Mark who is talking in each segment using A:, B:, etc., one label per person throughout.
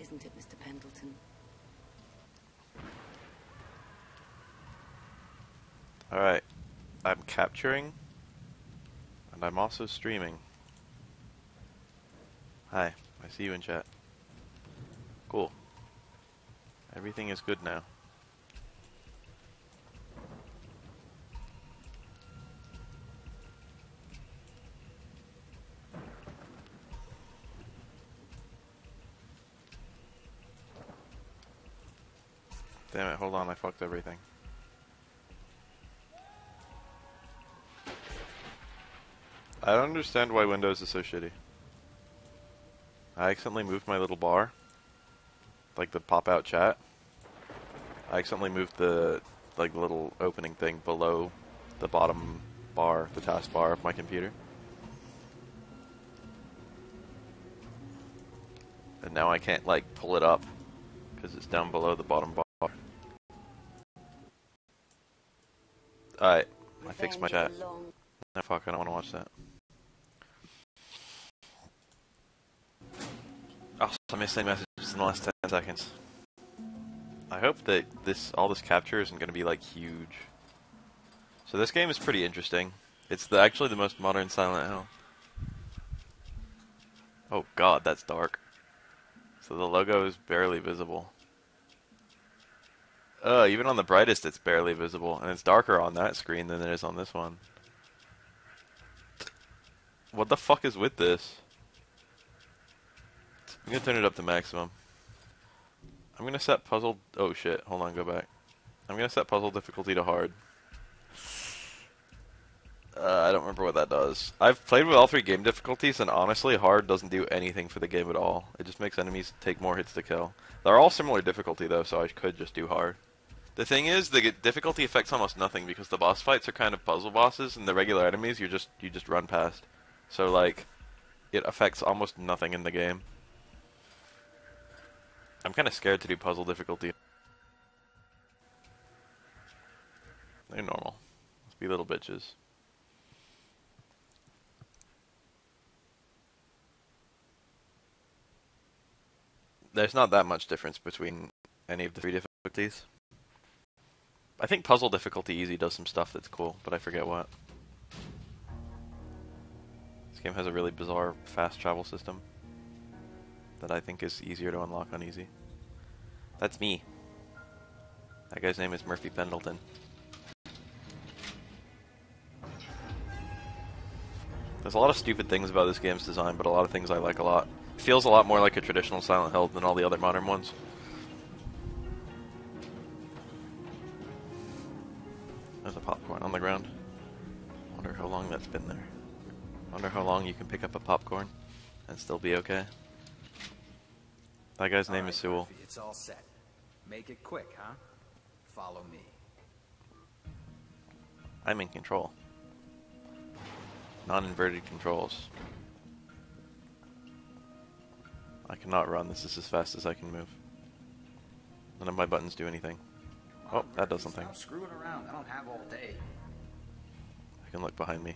A: isn't it, Mr. Pendleton?
B: Alright. I'm capturing. And I'm also streaming. Hi. I see you in chat. Cool. Everything is good now. Damn it, hold on, I fucked everything. I don't understand why Windows is so shitty. I accidentally moved my little bar. Like the pop-out chat. I accidentally moved the little opening thing below the bottom bar, the taskbar of my computer. And now I can't like pull it up because it's down below the bottom bar. Alright, I fixed my chat. No, fuck, I don't want to watch that. Oh, I missed any messages in the last 10 seconds. I hope that all this capture isn't going to be like huge. So this game is pretty interesting. It's actually the most modern Silent Hill. Oh god, that's dark. So the logo is barely visible. Even on the brightest it's barely visible, and it's darker on that screen than it is on this one. What the fuck is with this? I'm gonna turn it up to maximum. I'm gonna set puzzle... Oh shit, hold on, go back. I'm gonna set puzzle difficulty to hard. I don't remember what that does. I've played with all 3 game difficulties, and honestly, hard doesn't do anything for the game at all. It just makes enemies take more hits to kill. They're all similar difficulty though, so I could just do hard. The thing is, the difficulty affects almost nothing because the boss fights are kind of puzzle bosses, and the regular enemies you just run past. So like, it affects almost nothing in the game. I'm kind of scared to do puzzle difficulty. They're normal. Let's be little bitches. There's not that much difference between any of the 3 difficulties. I think puzzle difficulty easy does some stuff that's cool, but I forget what. This game has a really bizarre fast travel system that I think is easier to unlock on easy. That's me. That guy's name is Murphy Pendleton. There's a lot of stupid things about this game's design, but a lot of things I like a lot. It feels a lot more like a traditional Silent Hill than all the other modern ones. There's a popcorn on the ground. Wonder how long that's been there. Wonder how long you can pick up a popcorn and still be okay. That guy's name is Sewell.
C: Murphy, it's all set. Make it quick, huh? Follow me.
B: I'm in control. Non-inverted controls. I cannot run. This is as fast as I can move. None of my buttons do anything. Oh, that does something.
C: Stop screwing around. I don't have all day.
B: I can look behind me.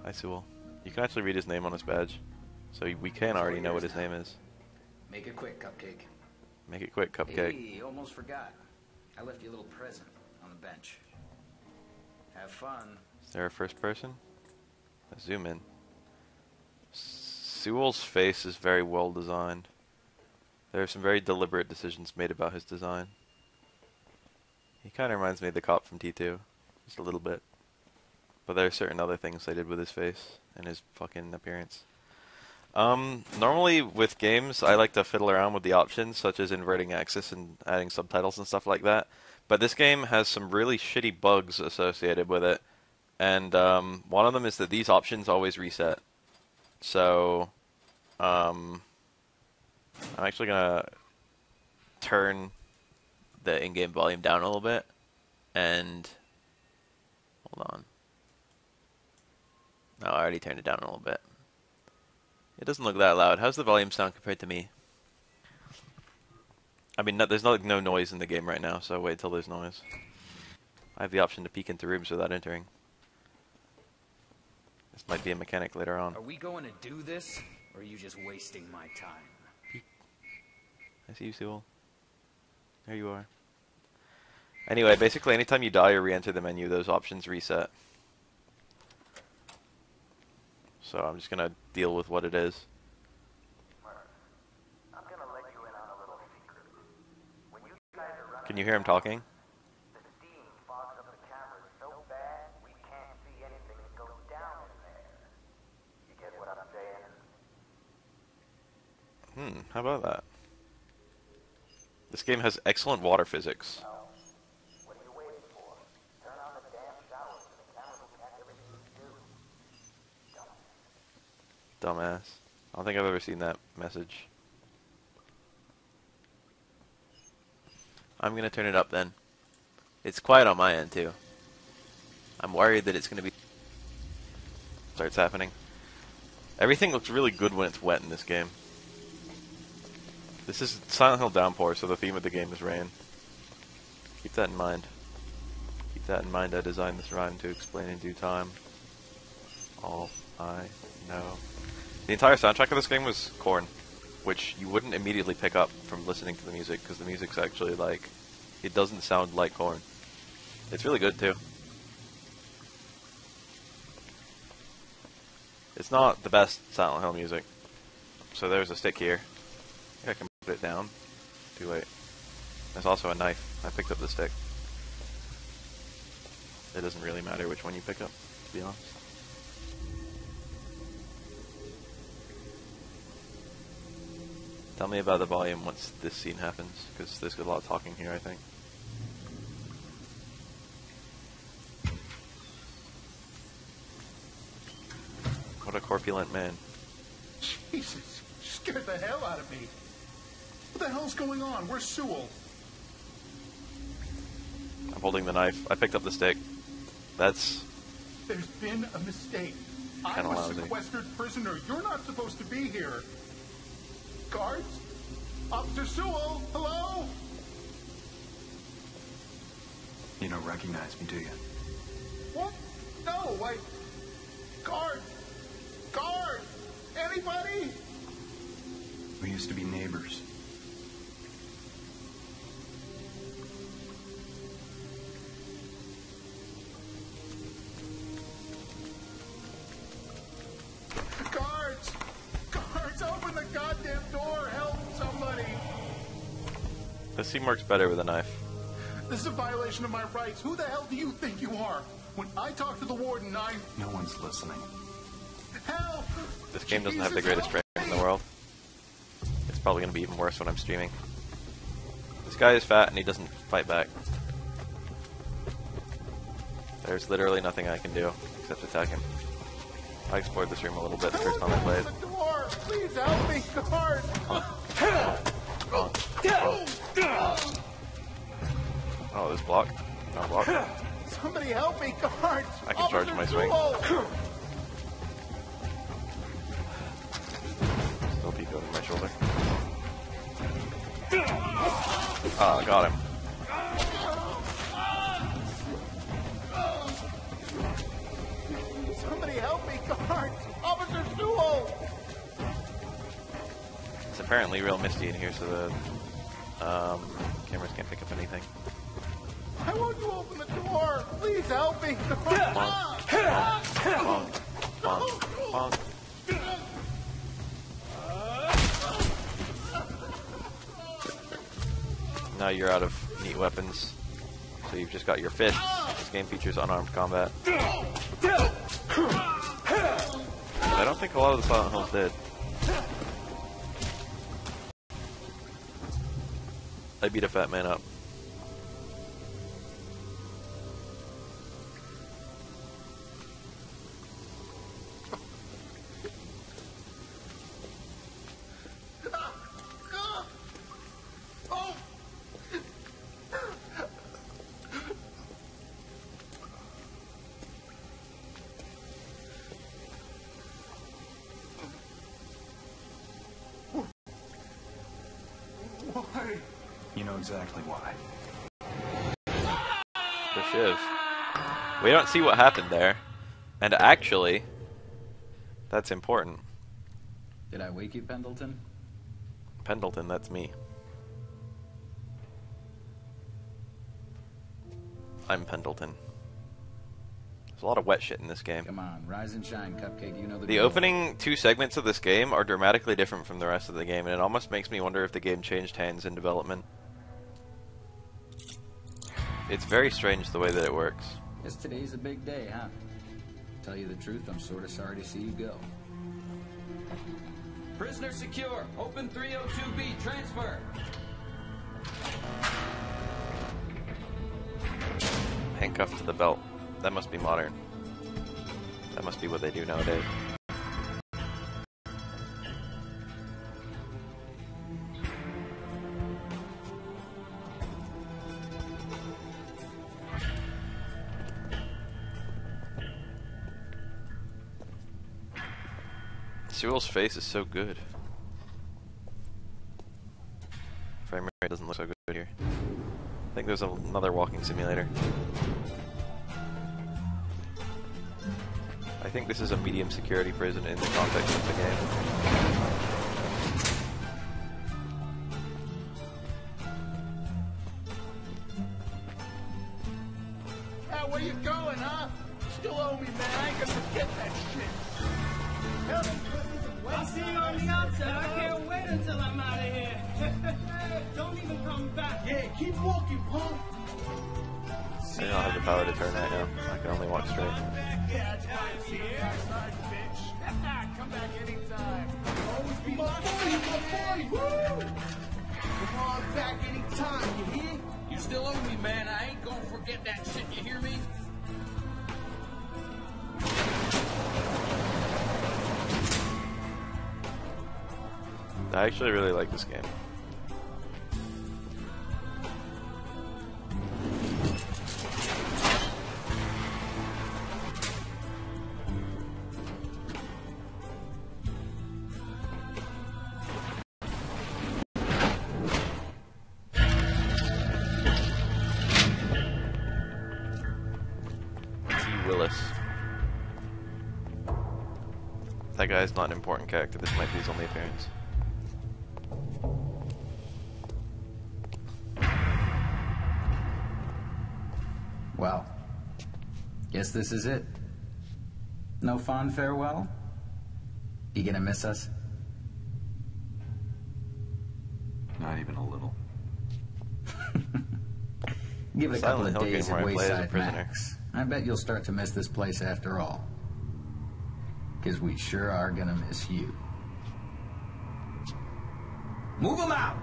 B: Hi, Sewell. You can actually read his name on his badge. So we can already know what his name is.
C: Make it quick, Cupcake.
B: Make it quick, Cupcake.
C: Hey, almost forgot. I left you a little present on the bench. Have fun.
B: Is there a first person? Let's zoom in. Sewell's face is very well designed. There are some very deliberate decisions made about his design. He kind of reminds me of the cop from T2. Just a little bit. But there are certain other things they did with his face and his fucking appearance. Normally with games, I like to fiddle around with the options, such as inverting axis and adding subtitles and stuff like that. But this game has some really shitty bugs associated with it. And one of them is that these options always reset. So, I'm actually gonna turn the in-game volume down a little bit. And, hold on. No, I already turned it down a little bit. It doesn't look that loud. How's the volume sound compared to me? I mean, there's no noise in the game right now, so wait till there's noise. I have the option to peek into rooms without entering. This might be a mechanic later on.
C: Are we going to do this? Or are you just wasting my time?
B: I see you, Sewell. There you are. Anyway, basically anytime you die or re-enter the menu, those options reset. So I'm just gonna deal with what it is.
A: I'm gonna let you in on a little secret. When you guys are running,
B: Can you hear him talking?
A: the steam fogs up the cameras so bad we can't see anything that goes down in there. You get what I'm saying?
B: How about that? This game has excellent water physics.
A: What are you waiting for? Turn on the damn showers and the cameras will catch everything you do.
B: Dumbass. I don't think I've ever seen that message. I'm gonna turn it up then. It's quiet on my end too. I'm worried that it's gonna be... starts happening. Everything looks really good when it's wet in this game. This is Silent Hill Downpour, so the theme of the game is rain. Keep that in mind. Keep that in mind. I designed this rhyme to explain in due time. All I know. The entire soundtrack of this game was Korn, which you wouldn't immediately pick up from listening to the music, because the music's actually like... it doesn't sound like Korn. It's really good, too. It's not the best Silent Hill music. So there's a stick here. I think I can put it down. Too late. There's also a knife. I picked up the stick. It doesn't really matter which one you pick up, to be honest. Tell me about the volume once this scene happens, because there's a lot of talking here, I think. What a corpulent man.
D: Jesus, you scared the hell out of me. What the hell's going on? Where's Sewell?
B: I'm holding the knife. I picked up the stick. That's
D: There's been a mistake. I'm
B: Kinda
D: a
B: lousy.
D: sequestered prisoner. You're not supposed to be here. Guards? Officer Sewell? Hello?
E: You don't recognize me, do you?
D: What? No, Guards! Guards! Anybody?
E: We used to be neighbors.
D: Guards! Guards, open the goddamn door! Help somebody!
B: this scene works better with a knife.
D: This is a violation of my rights. Who the hell do you think you are? When I talk to the warden,
E: No one's listening.
D: Help!
B: This game doesn't have the
D: Jesus,
B: greatest
D: help
B: frame in
D: me!
B: the world. It's probably going to be even worse when I'm streaming. This guy is fat and he doesn't fight back. There's literally nothing I can do except attack him. I explored this room a little bit the first time I played.
D: Open the door! Please help me, guard!
B: Oh, this block? Not block.
D: Somebody help me, guard!
B: I can charge my swing. Still peek over my shoulder. Ah, got him.
D: Somebody help me, guard! Officer Sewell!
B: It's apparently real misty in here, so the cameras can't pick up anything.
D: Why won't you open the door? Please help me,
B: Bonk,
D: guard!
B: bonk, bonk, bonk. Now you're out of neat weapons, so you've just got your fists. This game features unarmed combat. I don't think a lot of the Silent Hills did. I beat a fat man up.
D: Oh! Why?
E: You know exactly why.
B: The shiv. We don't see what happened there. And actually, that's important.
C: Did I wake you, Pendleton?
B: Pendleton, that's me. I'm Pendleton. There's a lot of wet shit in this game.
C: Come on, rise and shine, Cupcake. You know the
B: The
C: drill.
B: opening 2 segments of this game are dramatically different from the rest of the game, and it almost makes me wonder if the game changed hands in development. It's very strange the way that it works.
C: Guess today's a big day, huh? Tell you the truth, I'm sort of sorry to see you go. Prisoner secure. Open 302B. Transfer.
B: Handcuffed to the belt. That must be modern. That must be what they do nowadays. Sewell's face is so good. Frame rate doesn't look so good here. I think there's another walking simulator. I think this is a medium security prison in the context of the game.
D: Hey, where you going, huh? Still owe me, man. I ain't gonna forget that shit.
F: I'll see you on the outside. I can't wait until I'm out of here. Don't even come back. Yeah, keep walking, punk.
B: I don't have the power to turn right now. I can only walk straight.
D: Yeah, it's nice here. That's right, bitch. Come back anytime. Always be my boy. Woo! Come on back anytime, you hear?
F: You still owe me, man. I ain't gonna forget that shit. You hear me?
B: I actually really like this game. Willis. That guy's not an important character. This might be his only appearance.
C: Well, guess this is it. No fond farewell? You gonna miss us?
E: Not even a little.
C: Give it a couple
B: Silent
C: of
B: Hill
C: days
B: game
C: at
B: where I play as a
C: Wayside
B: prisoner.
C: Max. I bet you'll start to miss this place after all. 'Cause we sure are gonna miss you. Move 'em out!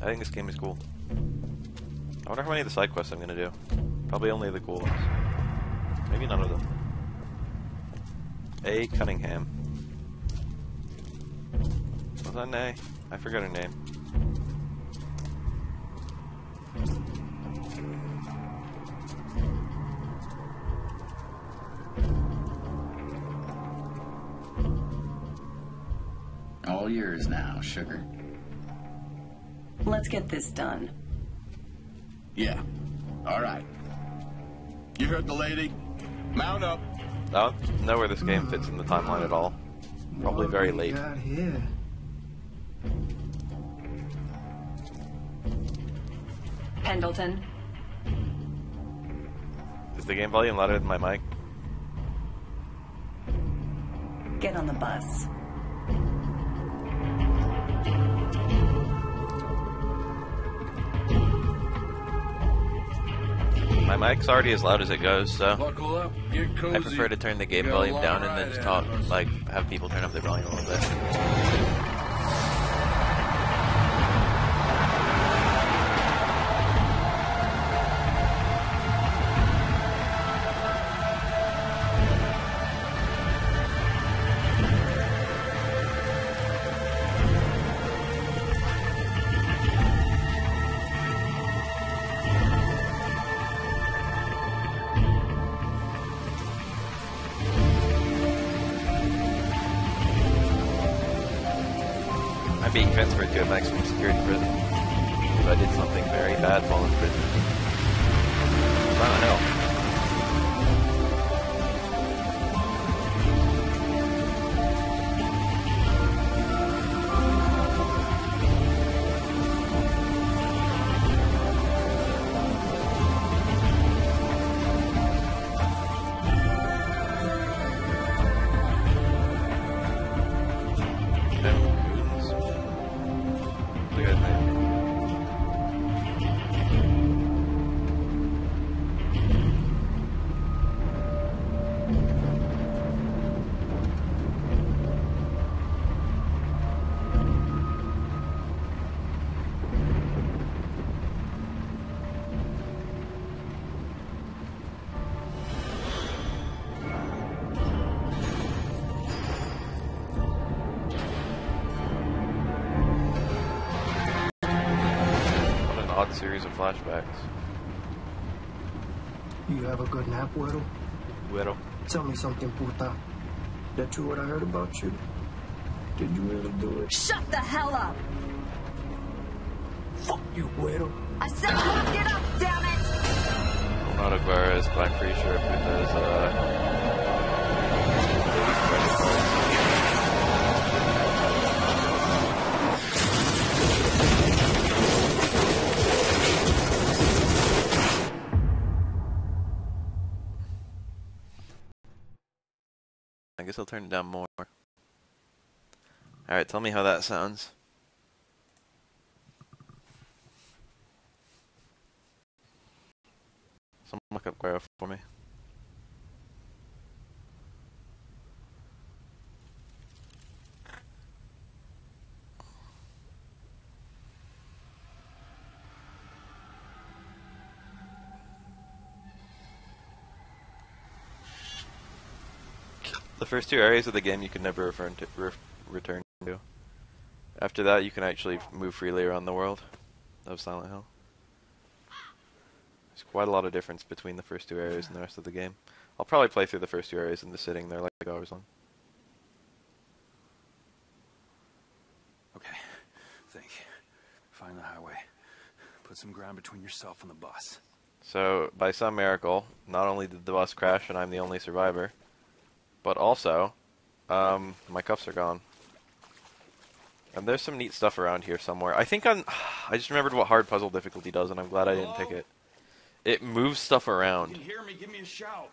B: I think this game is cool. I wonder how many of the side quests I'm gonna do. Probably only the cool ones. Maybe none of them. A. Cunningham. Was that an A? I forgot her name.
C: All yours now, sugar.
G: Let's get this done.
H: Yeah. All right. You heard the lady? Mount up.
B: I don't know where this game fits in the timeline at all. Probably very late.
F: Got here.
G: Pendleton,
B: Is the game volume louder than my mic?
G: get on the bus.
B: My mic's already as loud as it goes, so
H: Buckle up. Get cozy.
B: I prefer to turn the game
H: We got a
B: volume
H: long
B: down and
H: ride
B: then just
H: ahead
B: talk,
H: of us.
B: like, have people turn up their volume a little bit. I'm being transferred to a maximum security prison. So I did something very bad while in prison. Silent Hill. Odd series of flashbacks.
I: You have a good nap, Güero?
B: Güero.
I: Tell me something, puta. That true what I heard about you? Did you really do it?
G: Shut the hell up!
I: Fuck you, Güero.
G: I said look it up, damn it!
B: I'm not a Guerres, but I'm pretty sure Puta is I guess I'll turn it down more. Alright, tell me how that sounds. Someone look up Guerrero for me. The first two areas of the game you can never return to. After that, you can actually move freely around the world of Silent Hill. There's quite a lot of difference between the first two areas and the rest of the game. I'll probably play through the first two areas in the sitting. They're like hours long.
E: Okay, think. Find the highway. Put some ground between yourself and the bus.
B: So, by some miracle, not only did the bus crash and I'm the only survivor, but also, my cuffs are gone. And there's some neat stuff around here somewhere. I think I just remembered what hard puzzle difficulty does, and I'm glad I didn't pick it. It moves stuff around.
E: You can hear me, give me a shout.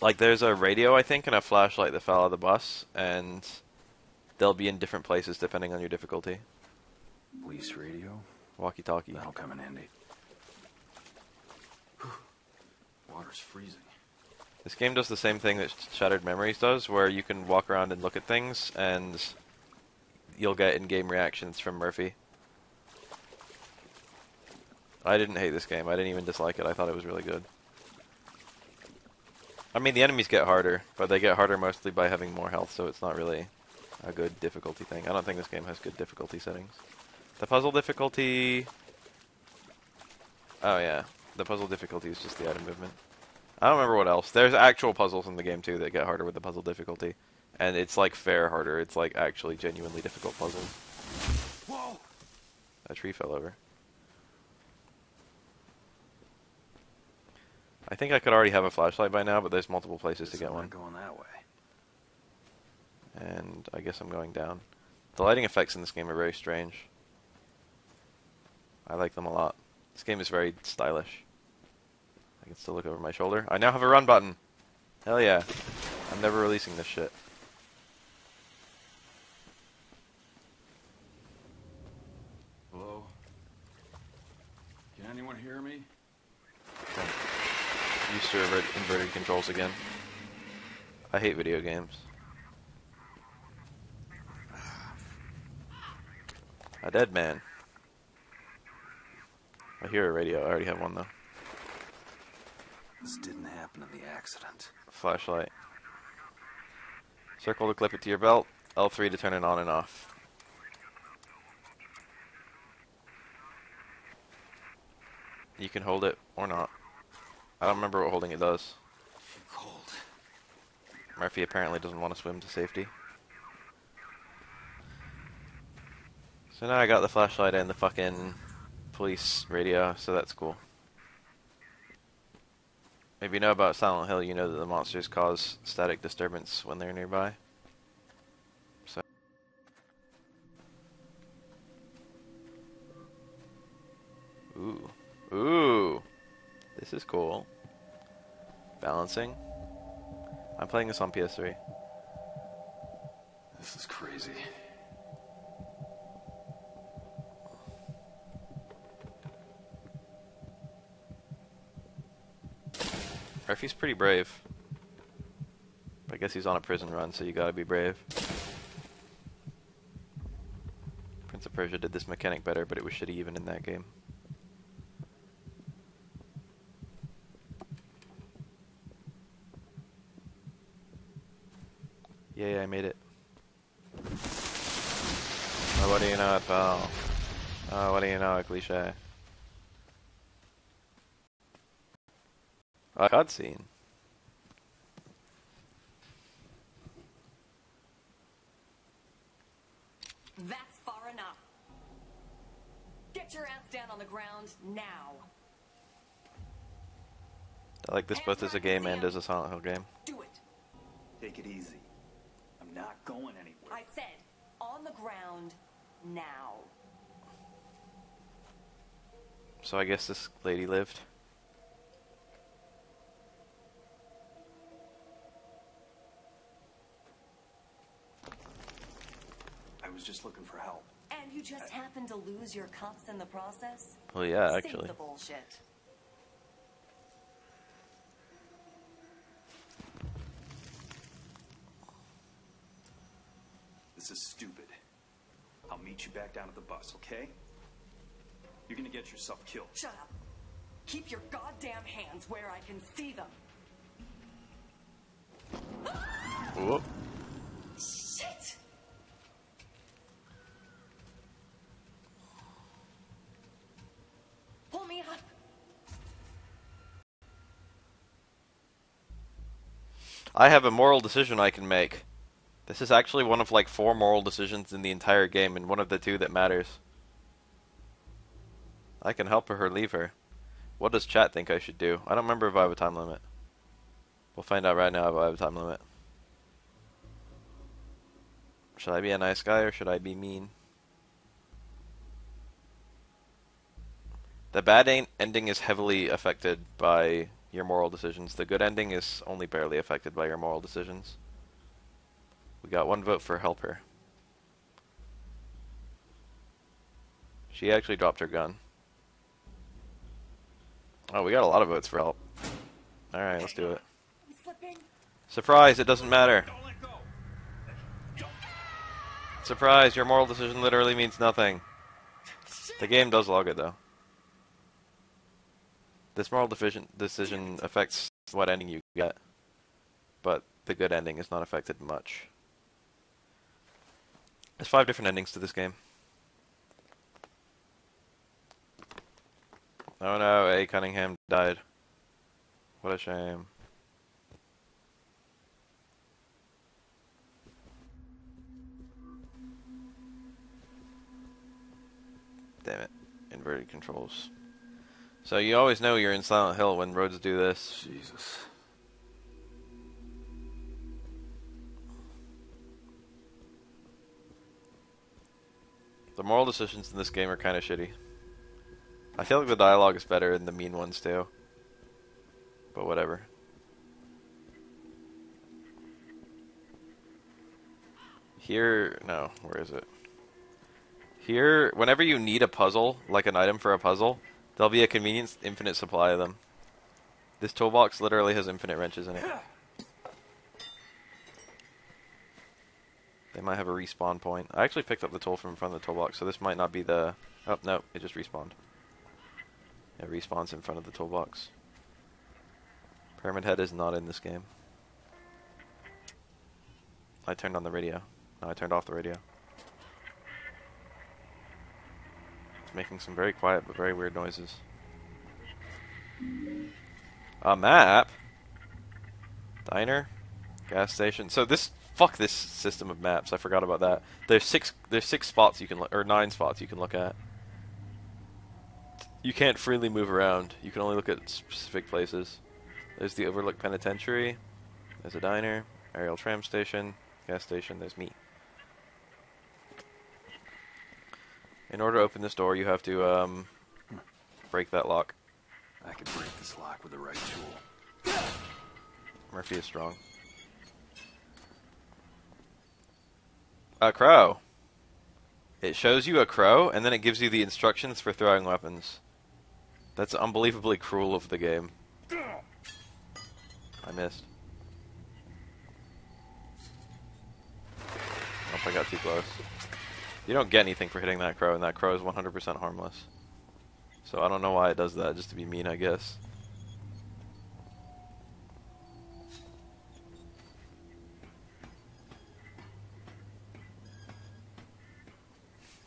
B: Like, there's a radio, I think, and a flashlight that fell out of the bus, and they'll be in different places depending on your difficulty.
E: Police radio?
B: Walkie-talkie.
E: That'll come in handy. Water's freezing.
B: This game does the same thing that Shattered Memories does, where you can walk around and look at things, and you'll get in-game reactions from Murphy. I didn't hate this game. I didn't even dislike it. I thought it was really good. I mean, the enemies get harder, but they get harder mostly by having more health, so it's not really a good difficulty thing. I don't think this game has good difficulty settings. The puzzle difficulty... Oh yeah, the puzzle difficulty is just the item movement. I don't remember what else. There's actual puzzles in the game too that get harder with the puzzle difficulty. And it's like fair harder. It's like actually genuinely difficult puzzles.
E: Whoa!
B: A tree fell over. I think I could already have a flashlight by now, but there's multiple places to get one.
E: Going that way.
B: And I guess I'm going down. The lighting effects in this game are very strange. I like them a lot. This game is very stylish. I can still look over my shoulder. I now have a run button! Hell yeah. I'm never releasing this shit.
E: Hello? Can anyone hear me?
B: Used to inverted controls again. I hate video games. A dead man. I hear a radio. I already have one though.
E: This didn't happen in the accident.
B: Flashlight. Circle to clip it to your belt. L3 to turn it on and off. You can hold it or not. I don't remember what holding it does.
E: Cold.
B: Murphy apparently doesn't want to swim to safety. So now I got the flashlight and the fucking police radio, so that's cool. If you know about Silent Hill, you know that the monsters cause static disturbance when they're nearby. So. Ooh. Ooh! This is cool. Balancing. I'm playing this on PS3.
E: This is crazy.
B: Murphy's pretty brave. I guess he's on a prison run, so you gotta be brave. Prince of Persia did this mechanic better, but it was shitty even in that game. Yay, I made it. Oh, what do you know, pal? Oh, what do you know, a cliche? A cutscene.
J: That's far enough. Get your ass down on the ground now.
B: I like this both as a game and as a Silent Hill game.
J: Do it.
E: Take it easy. I'm not going anywhere.
J: I said, on the ground now.
B: So I guess this lady lived.
E: I was just looking for help.
J: And you just happened to lose your cuffs in the process?
B: Well, yeah,
J: Save
B: actually.
J: the bullshit.
E: This is stupid. I'll meet you back down at the bus, okay? You're gonna get yourself killed.
J: Shut up. Keep your goddamn hands where I can see them.
B: Whoop.
J: Shit! Pull me up.
B: I have a moral decision I can make. This is actually one of like 4 moral decisions in the entire game, and one of the 2 that matters. I can help her or leave her. What does chat think I should do? I don't remember if I have a time limit. We'll find out right now if I have a time limit. Should I be a nice guy or should I be mean? The bad ending is heavily affected by your moral decisions. The good ending is only barely affected by your moral decisions. We got 1 vote for help her. She actually dropped her gun. Oh, we got a lot of votes for help. Alright, let's do it.
J: I'm slipping.
B: Surprise, it doesn't matter. Surprise, your moral decision literally means nothing. The game does log it, though. This moral decision affects what ending you get, but the good ending is not affected much. There's 5 different endings to this game. Oh no, A. Cunningham died. What a shame. Damn it. Inverted controls. So you always know you're in Silent Hill when roads do this.
E: Jesus.
B: The moral decisions in this game are kind of shitty. I feel like the dialogue is better in the mean ones too. But whatever. Here, no, where is it? Here, whenever you need a puzzle, like an item for a puzzle, there'll be a convenient infinite supply of them. This toolbox literally has infinite wrenches in it. They might have a respawn point. I actually picked up the tool from in front of the toolbox, so this might not be the... Oh, no, it just respawned. It respawns in front of the toolbox. Pyramid Head is not in this game. I turned on the radio. No, I turned off the radio. It's making some very quiet but very weird noises. A map? Diner? Gas station. So this fuck this system of maps. I forgot about that. There's six spots you can look, or 9 spots you can look at. You can't freely move around. You can only look at specific places. There's the Overlook Penitentiary. There's a diner, aerial tram station, gas station. There's me. In order to open this door, you have to break that lock.
E: I could break this lock with the right tool.
B: Murphy is strong. A crow. It shows you a crow, and then it gives you the instructions for throwing weapons. That's unbelievably cruel of the game. I missed. Nope, I got too close. You don't get anything for hitting that crow, and that crow is 100% harmless. So I don't know why it does that, just to be mean, I guess.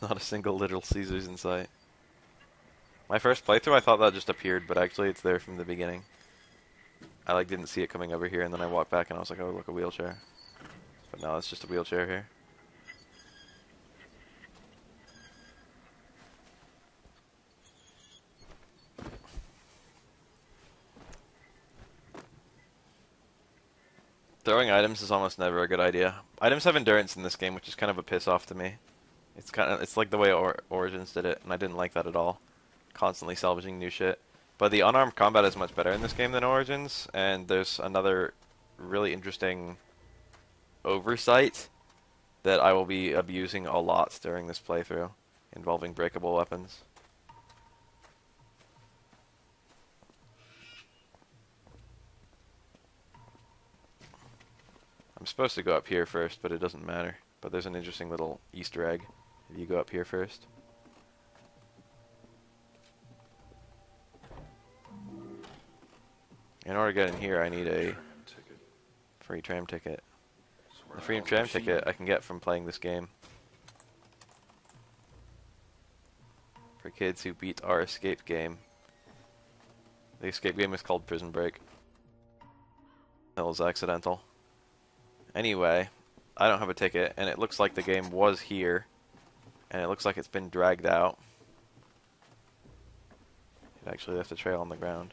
B: Not a single Little Caesars in sight. My first playthrough, I thought that just appeared, but actually it's there from the beginning. I didn't see it coming over here, and then I walked back and I was like, oh, look, a wheelchair. But no, it's just a wheelchair here. Throwing items is almost never a good idea. Items have endurance in this game, which is kind of a piss off to me. It's like the way Origins did it, and I didn't like that at all. Constantly salvaging new shit. But the unarmed combat is much better in this game than Origins, and there's another really interesting oversight that I will be abusing a lot during this playthrough, involving breakable weapons. I'm supposed to go up here first, but it doesn't matter. But there's an interesting little Easter egg if you go up here first. In order to get in here, I need a free tram ticket. The free tram ticket I can get from playing this game. For kids who beat our escape game. The escape game is called Prison Break. That was accidental. Anyway, I don't have a ticket, and it looks like the game was here, and it looks like it's been dragged out. It actually left a trail on the ground.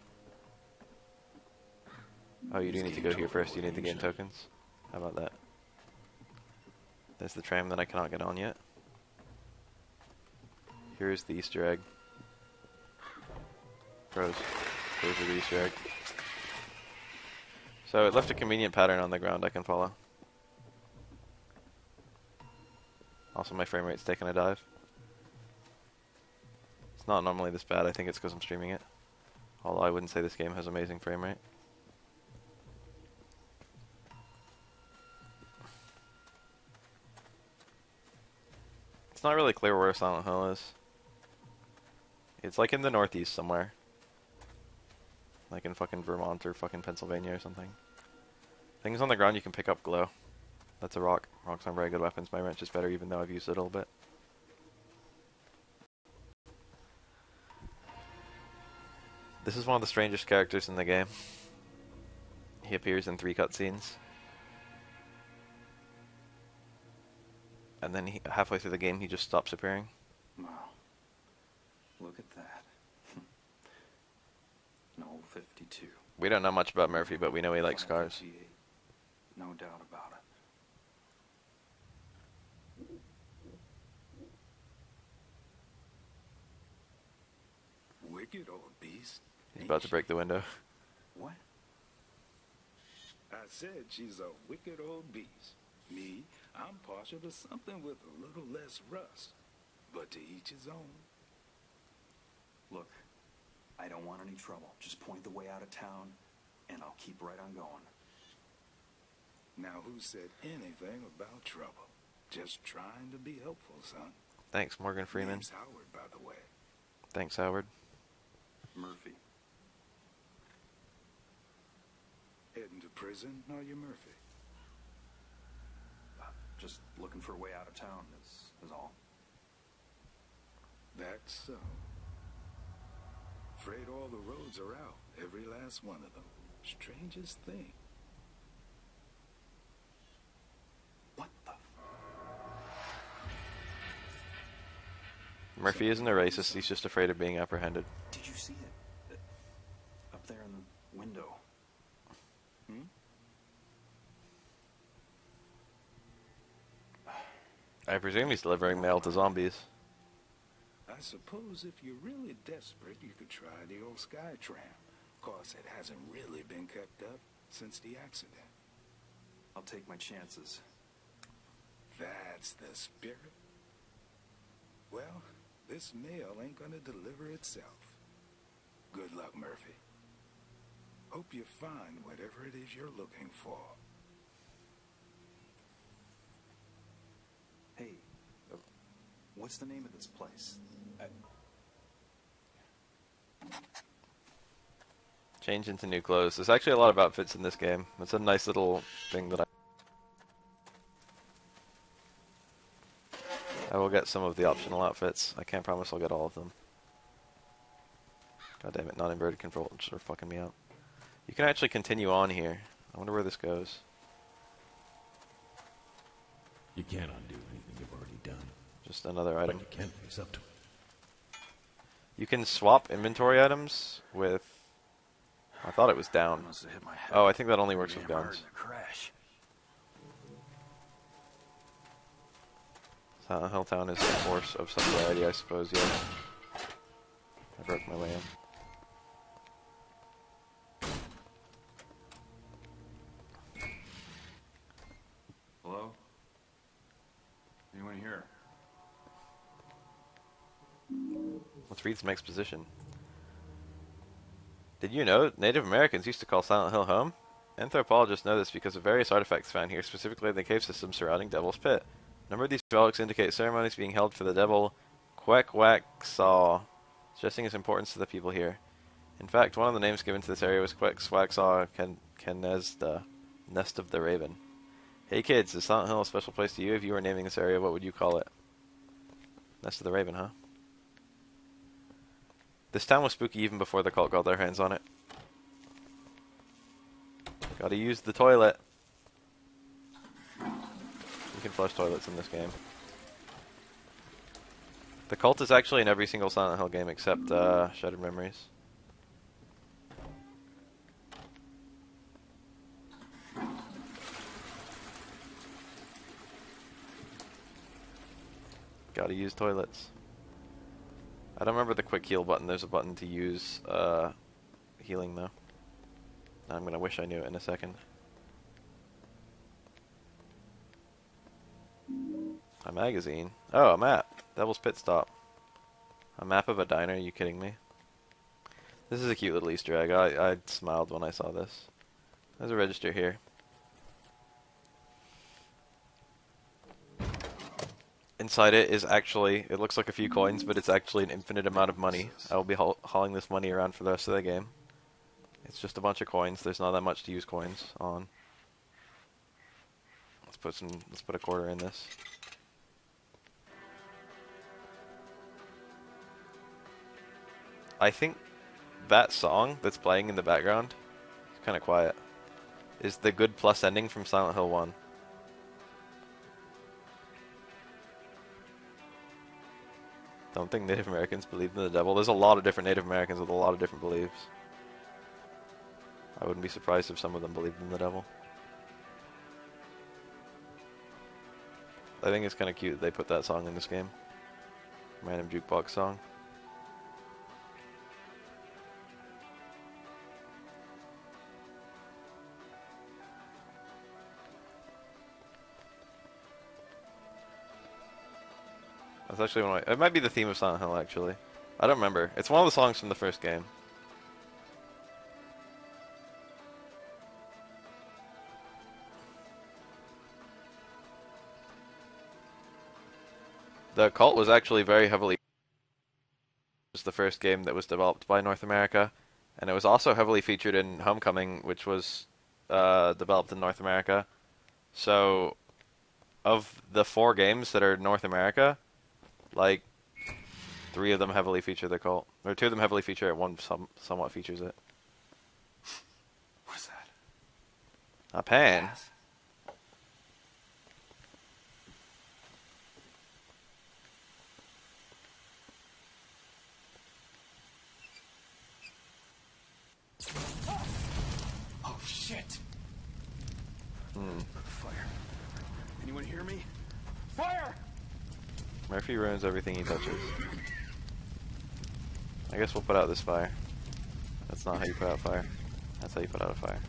B: Oh, you do need to go here first. You need to gain tokens. How about that? There's the tram that I cannot get on yet. Here's the Easter egg. Pros. Those are the Easter egg. So it left a convenient pattern on the ground I can follow. Also, my frame rate's taking a dive. It's not normally this bad. I think it's because I'm streaming it. Although I wouldn't say this game has amazing frame rate. It's not really clear where Silent Hill is. It's like in the northeast somewhere. Like in fucking Vermont or fucking Pennsylvania or something. Things on the ground you can pick up glow. That's a rock. Rocks aren't very good weapons. My wrench is better even though I've used it a little bit. This is one of the strangest characters in the game. He appears in 3 cutscenes. And then halfway through the game he just stops appearing.
E: Wow. Look at that. No 52.
B: We don't know much about Murphy, but we know he likes cars.
E: No doubt about it.
K: Wicked old beast.
B: He's about to break the window.
E: What?
K: I said she's a wicked old beast. Me, I'm partial to something with a little less rust. But to each his own.
E: Look, I don't want any trouble. Just point the way out of town, and I'll keep right on going.
K: Now who said anything about trouble? Just trying to be helpful, son.
B: Thanks, Morgan Freeman.
K: Name's Howard, by the way.
B: Thanks, Howard.
E: Murphy.
K: Heading to prison, are you, Murphy?
E: Just looking for a way out of town is all.
K: That's so. Afraid all the roads are out, every last one of them. Strangest thing.
B: Murphy isn't a racist, he's just afraid of being apprehended.
E: Did you see it? Up there in the window.
B: I presume he's delivering mail to zombies.
K: I suppose if you're really desperate, you could try the old Skytram. Course, it hasn't really been kept up since the accident.
E: I'll take my chances.
K: That's the spirit. Well, this mail ain't gonna deliver itself. Good luck, Murphy. Hope you find whatever it is you're looking for.
E: Hey, what's the name of this place?
B: Change into new clothes. There's actually a lot of outfits in this game. It's a nice little thing that I will get some of the optional outfits. I can't promise I'll get all of them. God damn it, non-inverted controls are fucking me up. You can actually continue on here. I wonder where this goes.
L: You can't undo anything you've already done.
B: Just another item.
L: But you can face up to it.
B: You can swap inventory items with... I thought it was down. Oh, I think that only works with guns. Silent Hill Town is a force of some variety, I suppose, yeah. I broke my way in.
E: Hello? Anyone here?
B: Let's read some exposition. Did you know Native Americans used to call Silent Hill home? Anthropologists know this because of various artifacts found here, specifically in the cave system surrounding Devil's Pit. A number of these relics indicate ceremonies being held for the devil Quequaxaw, stressing its importance to the people here. In fact, one of the names given to this area was Quequaxaw Kenezda, Nest of the Raven. Hey kids, is Silent Hill a special place to you? If you were naming this area, what would you call it? Nest of the Raven, huh? This town was spooky even before the cult got their hands on it. Gotta use the toilet. You can flush toilets in this game. The cult is actually in every single Silent Hill game except Shattered Memories. Gotta use toilets. I don't remember the quick heal button. There's a button to use healing though. I'm gonna wish I knew it in a second. A magazine. Oh, a map. Devil's Pit Stop. A map of a diner. Are you kidding me? This is a cute little Easter egg. I smiled when I saw this. There's a register here. Inside it is actually, it looks like a few coins, but it's actually an infinite amount of money. I will be hauling this money around for the rest of the game. It's just a bunch of coins. There's not that much to use coins on. Let's put a quarter in this. I think that song that's playing in the background, it's kind of quiet, is the Good Plus ending from Silent Hill 1. Don't think Native Americans believed in the devil. There's a lot of different Native Americans with a lot of different beliefs. I wouldn't be surprised if some of them believed in the devil. I think it's kind of cute that they put that song in this game. Random jukebox song. That's actually one of my... It might be the theme of Silent Hill, actually. I don't remember. It's one of the songs from the first game. The Cult was actually very heavily... It was the first game that was developed by North America. And it was also heavily featured in Homecoming, which was developed in North America. So, of the 4 games that are North America... Like, 3 of them heavily feature the Cult. Or 2 of them heavily feature it, 1 somewhat features it.
E: What's that?
B: A pan?
E: Anyone hear me?
D: Fire!
B: Murphy ruins everything he touches. I guess we'll put out this fire. That's not how you put out fire. That's how you put out a fire.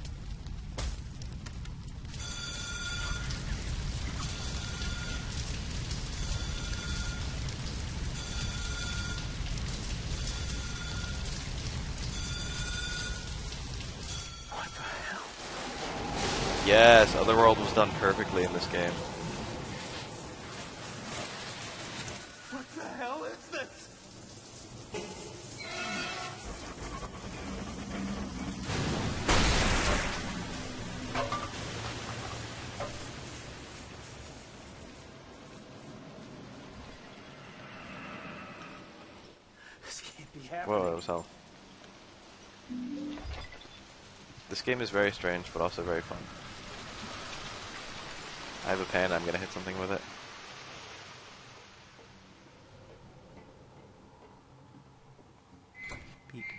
E: What the hell?
B: Yes, Otherworld was done perfectly in this game.
D: What the hell is this?
E: This can't be happening.
B: Whoa, that was hell. This game is very strange, but also very fun. I have a pen, I'm gonna hit something with it. Peek.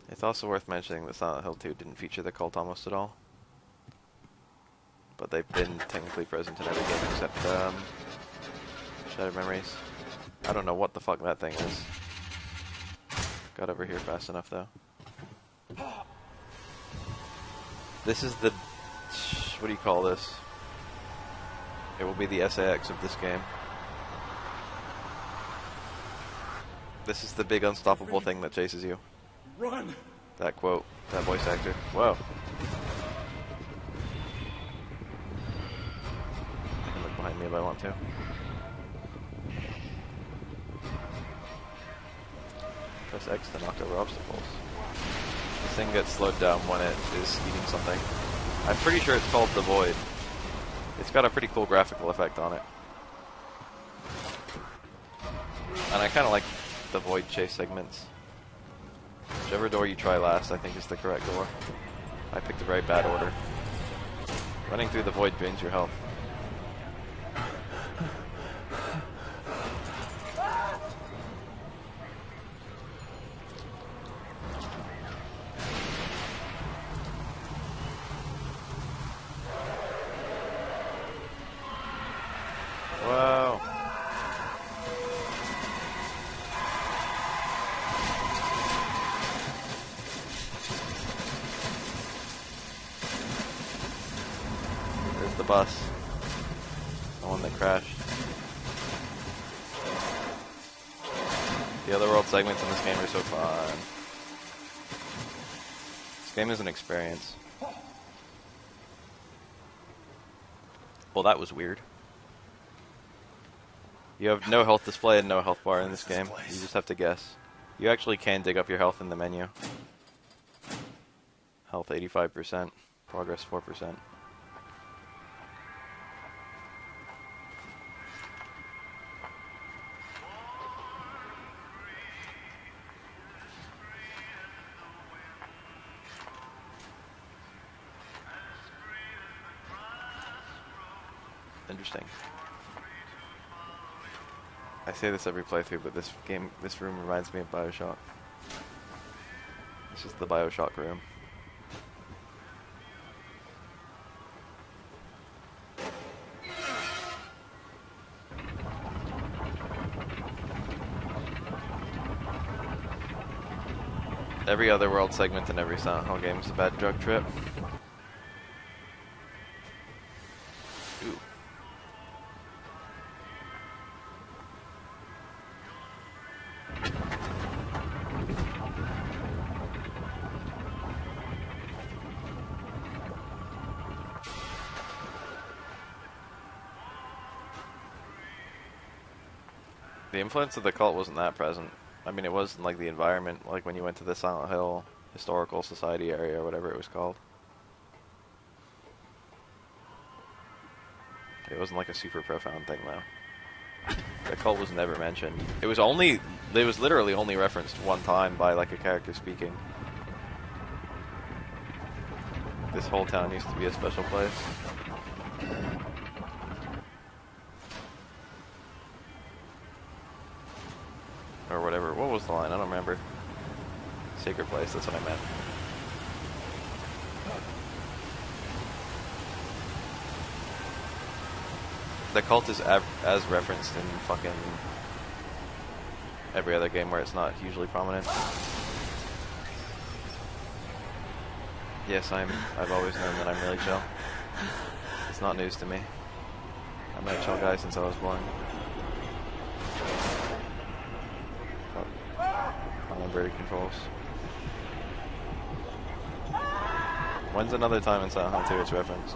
B: It's also worth mentioning that Silent Hill 2 didn't feature the cult almost at all. But they've been technically present in every game except Shattered Memories. I don't know what the fuck that thing is. Got over here fast enough though. This is the... what do you call this? It will be the SAX of this game. This is the big unstoppable thing that chases you.
D: Run!
B: That quote, that voice actor. Whoa. I can look behind me if I want to. Press X to knock over obstacles. This thing gets slowed down when it is eating something. I'm pretty sure it's called the Void. It's got a pretty cool graphical effect on it. And I kind of like the Void chase segments. Whichever door you try last, I think, is the correct door. I picked a very bad order. Running through the Void drains your health. Wow. There's the bus. The one that crashed. The Otherworld segments in this game are so fun. This game is an experience. Well, that was weird. You have no health display and no health bar in this game. You just have to guess. You actually can dig up your health in the menu. Health 85%, progress 4%. Interesting. I say this every playthrough, but this room reminds me of BioShock. This is the BioShock room. Every Otherworld segment in every Silent Hill game is a bad drug trip. Ooh. The influence of the cult wasn't that present. I mean, it was in, like, the environment, like when you went to the Silent Hill Historical Society area or whatever it was called. It wasn't like a super profound thing, though. The cult was never mentioned. It was literally only referenced one time by, like, a character speaking. This whole town used to be a special place. Or whatever. What the line? I don't remember. Secret place, that's what I meant. The cult is as referenced in fucking every other game where it's not hugely prominent. Yes, I've always known that I'm really chill. It's not news to me. I'm a chill guy since I was born. On birdie controls. When's another time in Silent Hill 2 it's referenced?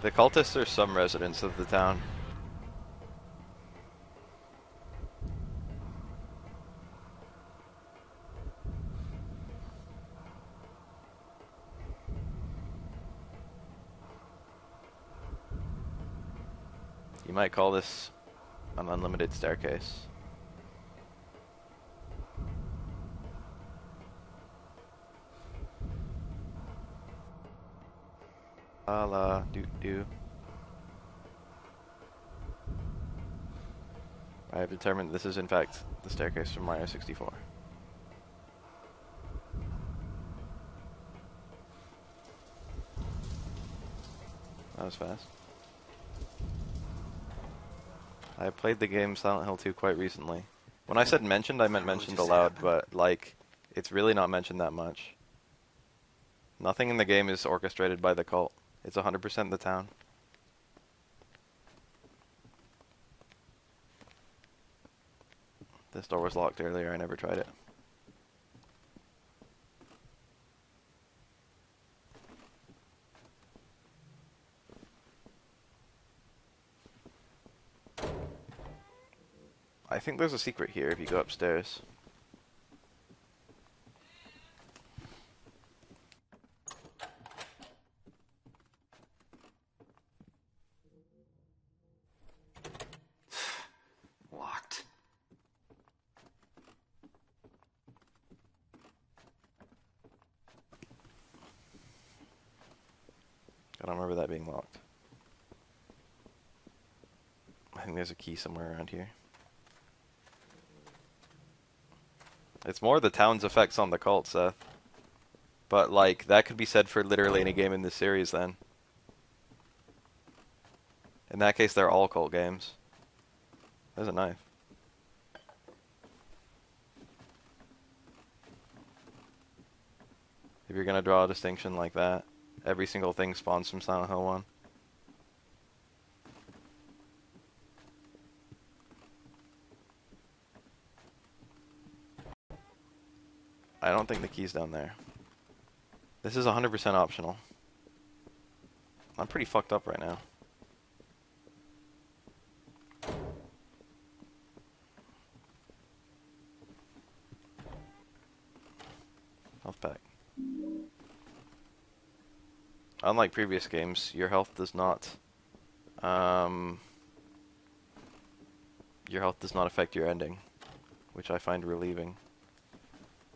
B: The cultists are some residents of the town. You might call this an unlimited staircase. La doo doo. I have determined this is in fact the staircase from Mario 64. That was fast. I played the game Silent Hill 2 quite recently. When I said mentioned, I meant mentioned aloud, but like, it's really not mentioned that much. Nothing in the game is orchestrated by the cult. It's 100% the town. This door was locked earlier, I never tried it. I think there's a secret here if you go upstairs.
E: Locked.
B: I don't remember that being locked. I think there's a key somewhere around here. It's more the town's effects on the cult, Seth. But, like, that could be said for literally any game in this series, then. In that case, they're all cult games. There's a knife. If you're gonna draw a distinction like that, every single thing spawns from Silent Hill 1. I don't think the key's down there. This is 100% optional. I'm pretty fucked up right now. Health pack. Unlike previous games, your health does not affect your ending, which I find relieving.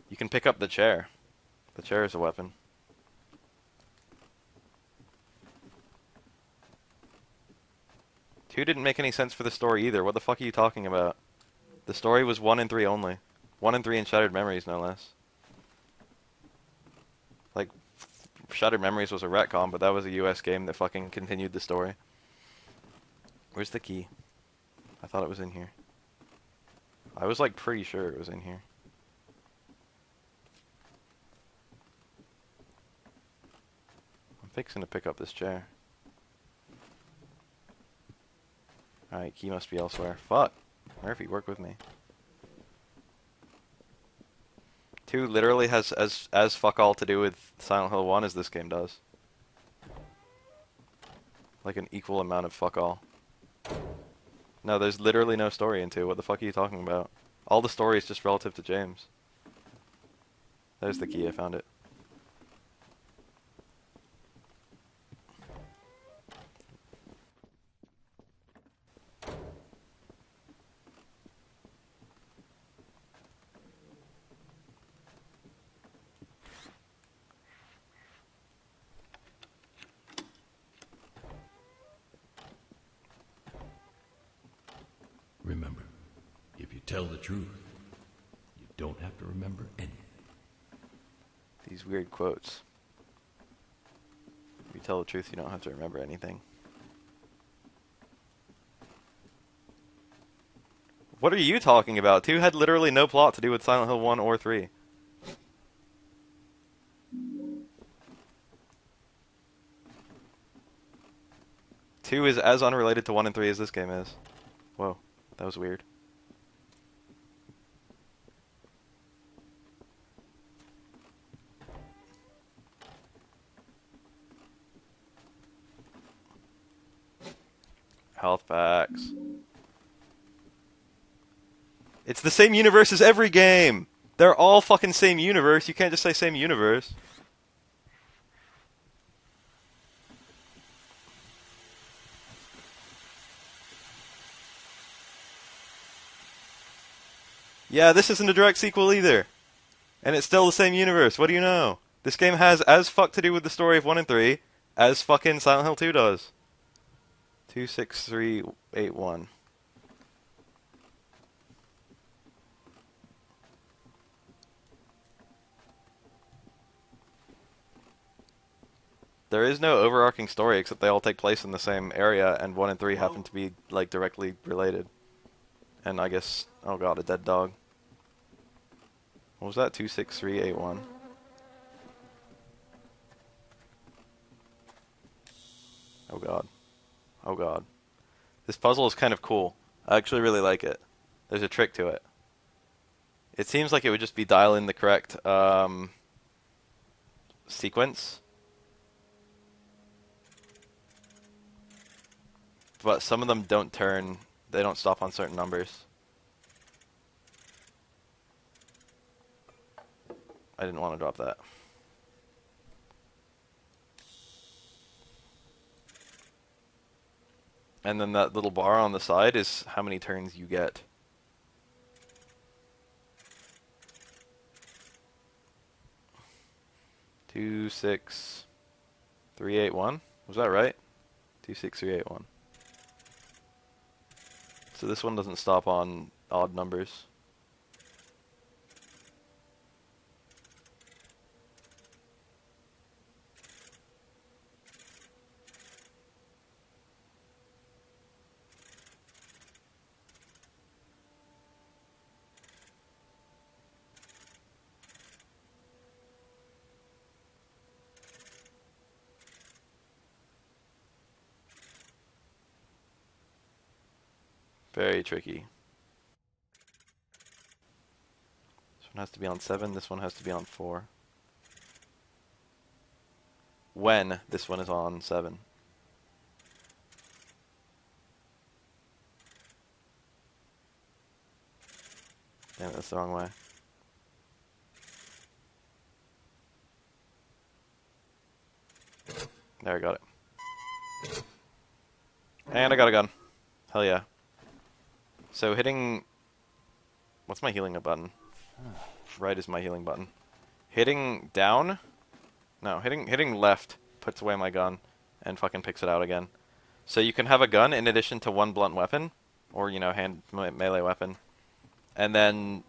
B: You can pick up the chair. The chair is a weapon. Two didn't make any sense for the story either. What the fuck are you talking about? The story was 1 and 3 only. 1 and 3 in Shattered Memories, no less. Like, Shattered Memories was a retcon, but that was a US game that fucking continued the story. Where's the key? I thought it was in here. I was like pretty sure it was in here. I'm fixing to pick up this chair. Alright, key must be elsewhere. Fuck! Murphy, work with me. 2 literally has as fuck all to do with Silent Hill 1 as this game does. Like an equal amount of fuck all. No, there's literally no story in 2. What the fuck are you talking about? All the story is just relative to James. There's the key, I found it.
L: tell the truth, you don't have to remember anything.
B: These weird quotes. If you tell the truth, you don't have to remember anything. What are you talking about? 2 had literally no plot to do with Silent Hill 1 or 3. Two is as unrelated to 1 and 3 as this game is. Whoa, that was weird. Health packs. It's the same universe as every game! They're all fucking same universe, you can't just say same universe. Yeah, this isn't a direct sequel either. And it's still the same universe, what do you know? This game has as fuck to do with the story of 1 and 3 as fucking Silent Hill 2 does. 26381. There is no overarching story except they all take place in the same area and 1 and 3 happen to be like directly related. And I guess, oh god, a dead dog. What was that? 26381. Oh god. Oh god. This puzzle is kind of cool. I actually really like it. There's a trick to it. It seems like it would just be dial in the correct sequence. But some of them don't turn, they don't stop on certain numbers. I didn't want to drop that. And then that little bar on the side is how many turns you get. Two, 6, 3, 8, 1. Was that right? 2, 6, 3, 8, 1. So this one doesn't stop on odd numbers. Very tricky. This one has to be on 7, this one has to be on 4. When this one is on 7. Damn it, that's the wrong way. There, I got it. And I got a gun. Hell yeah. So hitting... What's my healing button? Right is my healing button. Hitting down? No, hitting left puts away my gun and fucking picks it out again. So you can have a gun in addition to one blunt weapon, or, you know, melee weapon. And then...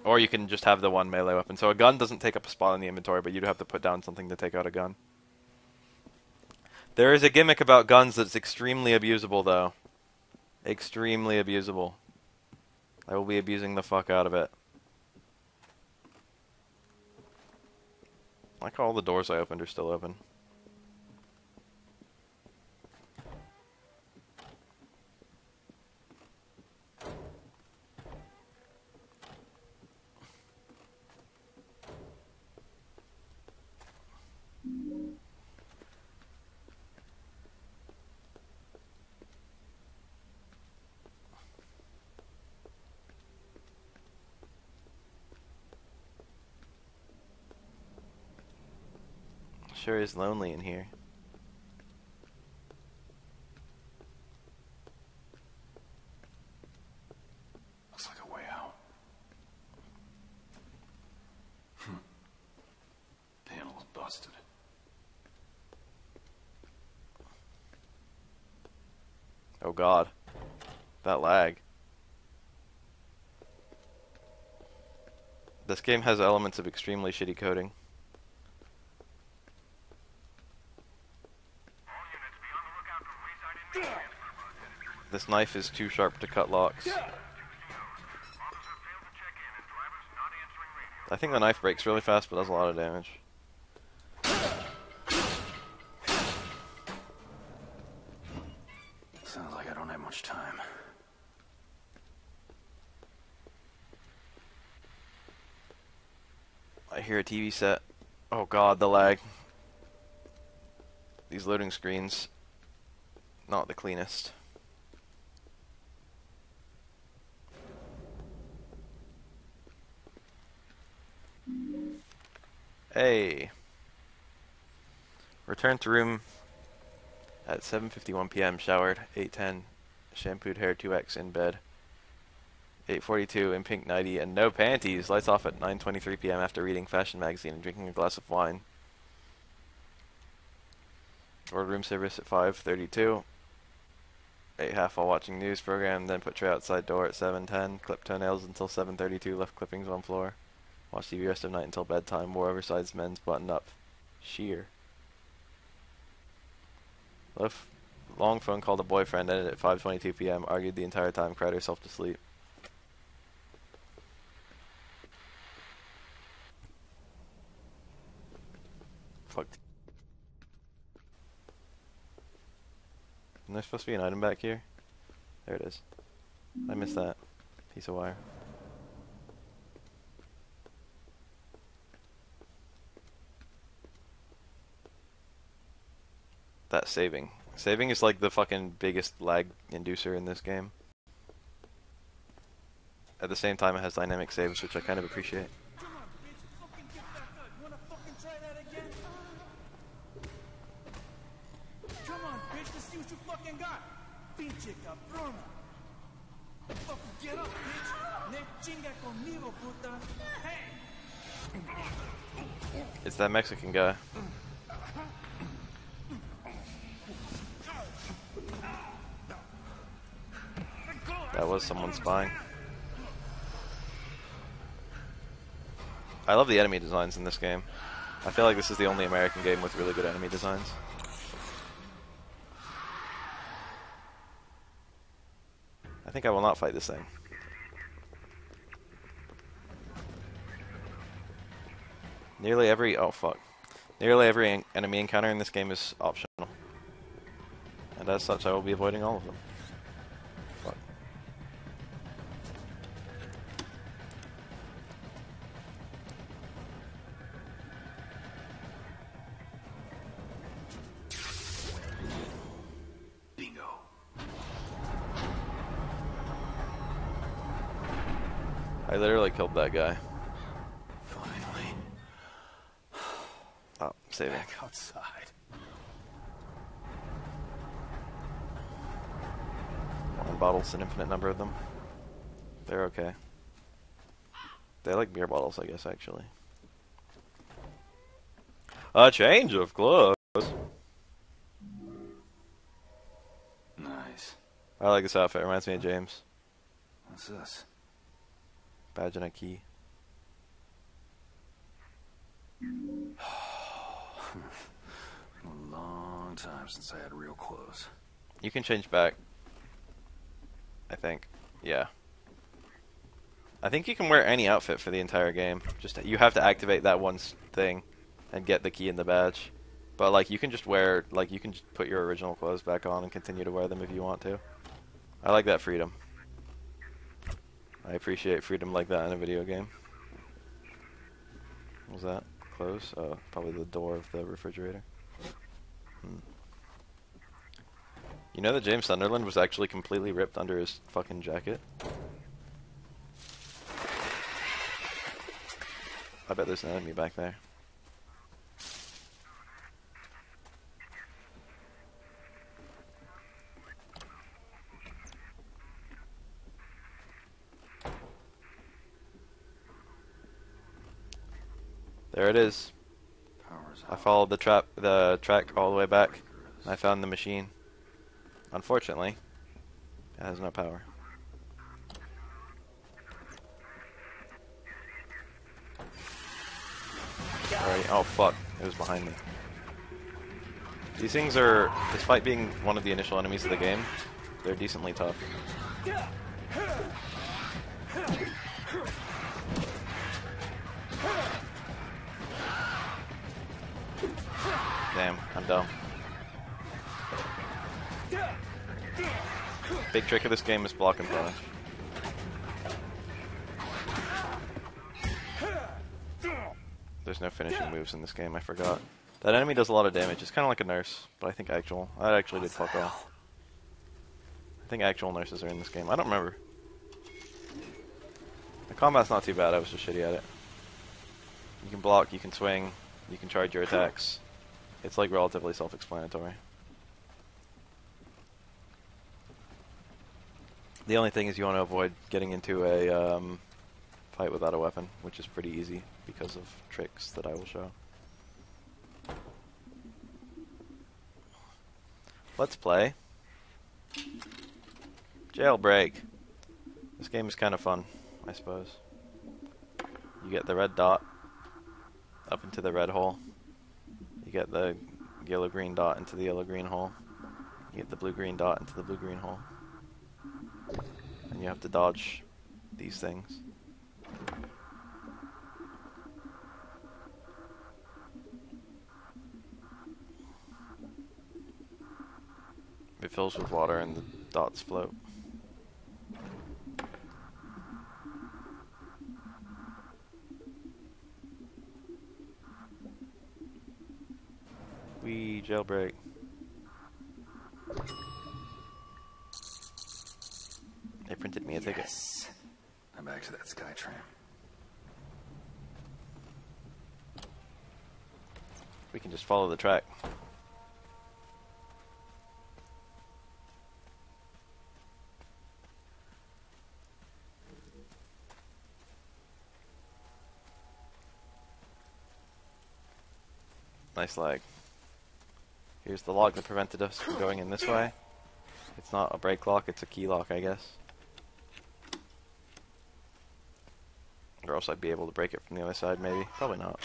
B: Or you can just have the one melee weapon. So a gun doesn't take up a spot in the inventory, but you do have to put down something to take out a gun. There is a gimmick about guns that's extremely abusable, though. Extremely abusable. I will be abusing the fuck out of it. I like how all the doors I opened are still open. Sure is lonely in here.
E: Looks like a way out. Panel's busted.
B: Oh god. That lag. This game has elements of extremely shitty coding. This knife is too sharp to cut locks. I think the knife breaks really fast but does a lot of damage.
E: Sounds like I don't have much time.
B: I hear a TV set. Oh god, the lag. These loading screens, not the cleanest. Hey. Returned to room at 7:51 p.m. Showered. 8:10. Shampooed hair. 2x in bed. 8:42 in pink nightie and no panties. Lights off at 9:23 p.m. after reading fashion magazine and drinking a glass of wine. Ordered room service at 5:32. Ate half while watching news program. Then put tray outside door at 7:10. Clipped toenails until 7:32. Left clippings on floor. Watched TV rest of night until bedtime. Wore oversized men's button up sheer. Long phone called a boyfriend. Ended at 5:22 p.m. Argued the entire time. Cried herself to sleep. Fuck. Isn't there supposed to be an item back here? There it is. I missed that piece of wire. That saving. Saving is like the fucking biggest lag inducer in this game. At the same time, it has dynamic saves, which I kind of appreciate.
F: Come on, bitch, let's see what you fucking got. Pinche cabrona. Fucking get up, bitch. Ne chinga conmigo, puta. Hey!
B: It's that Mexican guy. That was someone spying. I love the enemy designs in this game. I feel like this is the only American game with really good enemy designs. I think I will not fight this thing. Nearly every enemy encounter in this game is optional. And as such, I will be avoiding all of them. Fuck.
E: Bingo.
B: I literally killed that guy.
E: Finally.
B: Oh, saving.
E: Back outside.
B: Wine bottles, an infinite number of them. They're okay. They like beer bottles, I guess, actually. A change of clothes.
E: Nice.
B: I like this outfit. It reminds me of James.
E: What's this?
B: Badge and a key.
E: A long time since I had real clothes.
B: You can change back. I think. Yeah. I think you can wear any outfit for the entire game. Just you have to activate that one thing and get the key and the badge. But like you can just wear, like you can just put your original clothes back on and continue to wear them if you want to. I like that freedom. I appreciate freedom like that in a video game. What was that? Close? Oh, probably the door of the refrigerator. You know that James Sunderland was actually completely ripped under his fucking jacket? I bet there's an enemy back there. There it is. I followed the track all the way back, and I found the machine. Unfortunately, it has no power. Oh fuck, it was behind me. These things are, despite being one of the initial enemies of the game, they're decently tough. Damn, I'm dumb. Big trick of this game is block and punish. There's no finishing moves in this game, I forgot. That enemy does a lot of damage. It's kind of like a nurse, but I think that actually did fuck off. I think actual nurses are in this game. I don't remember. The combat's not too bad, I was just shitty at it. You can block, you can swing, you can charge your attacks. It's like relatively self-explanatory. The only thing is you want to avoid getting into a fight without a weapon, which is pretty easy because of tricks that I will show. Let's play Jailbreak. This game is kind of fun, I suppose. You get the red dot up into the red hole. You get the yellow-green dot into the yellow-green hole. You get the blue-green dot into the blue-green hole. And you have to dodge these things. It fills with water and the dots float. Wee, jailbreak. They printed me a ticket.
E: I'm back to that SkyTram.
B: We can just follow the track. Nice lag. Here's the lock that prevented us from going in this way. It's not a brake lock, it's a key lock, I guess. Or else I'd be able to break it from the other side, maybe. Probably not.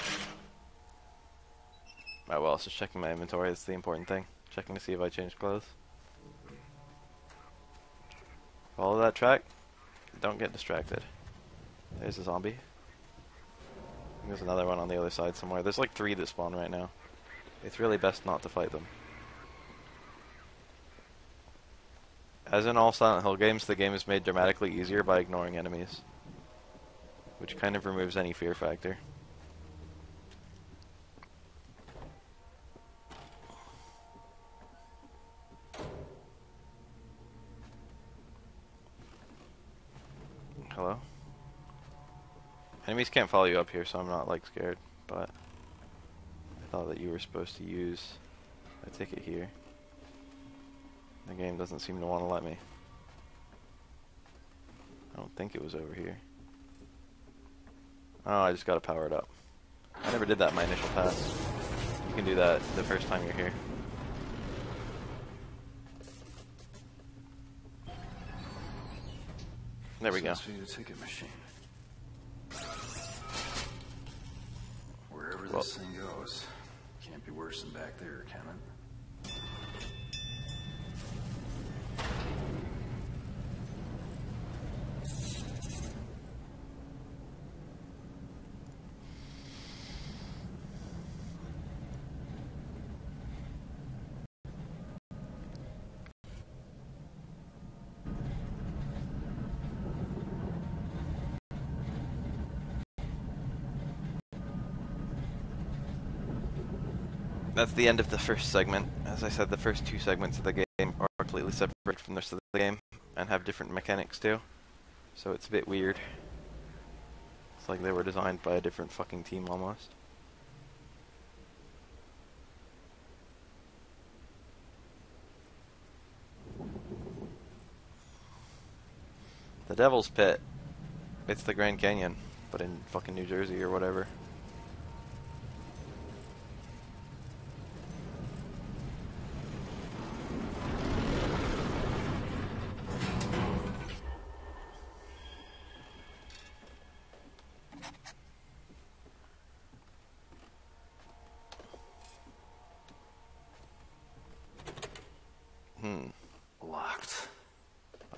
B: Oh well, it's just checking my inventory, that's the important thing. Checking to see if I changed clothes. Follow that track. Don't get distracted. There's a zombie. There's another one on the other side somewhere. There's like 3 that spawn right now. It's really best not to fight them. As in all Silent Hill games, the game is made dramatically easier by ignoring enemies, which kind of removes any fear factor. Hello? Enemies can't follow you up here, so I'm not like scared, but I thought that you were supposed to use a ticket here. The game doesn't seem to want to let me. I don't think it was over here. Oh, I just gotta power it up. I never did that in my initial pass. You can do that the first time you're here. There we go.
E: The ticket machine. Wherever
B: Well,
E: this thing goes, can't be worse than back there, can it?
B: That's the end of the first segment. As I said, the first 2 segments of the game are completely separate from the rest of the game and have different mechanics too. So it's a bit weird. It's like they were designed by a different fucking team almost. The Devil's Pit. It's the Grand Canyon, but in fucking New Jersey or whatever.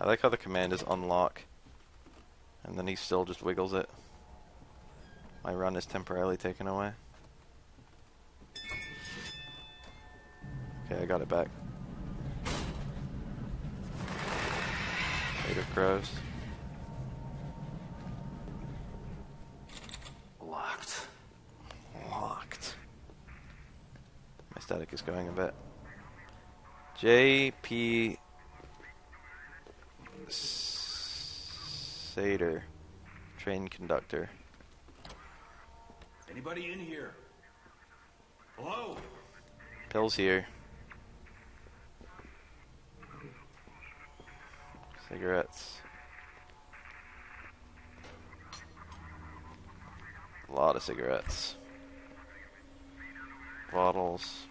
B: I like how the command is unlock, and then he still just wiggles it. My run is temporarily taken away. Okay, I got it back. Later, crows.
E: Locked.
B: Locked. My static is going a bit. J.P. Sater, train conductor.
E: Anybody in here? Hello?
B: Pills here. Cigarettes. A lot of cigarettes. Bottles.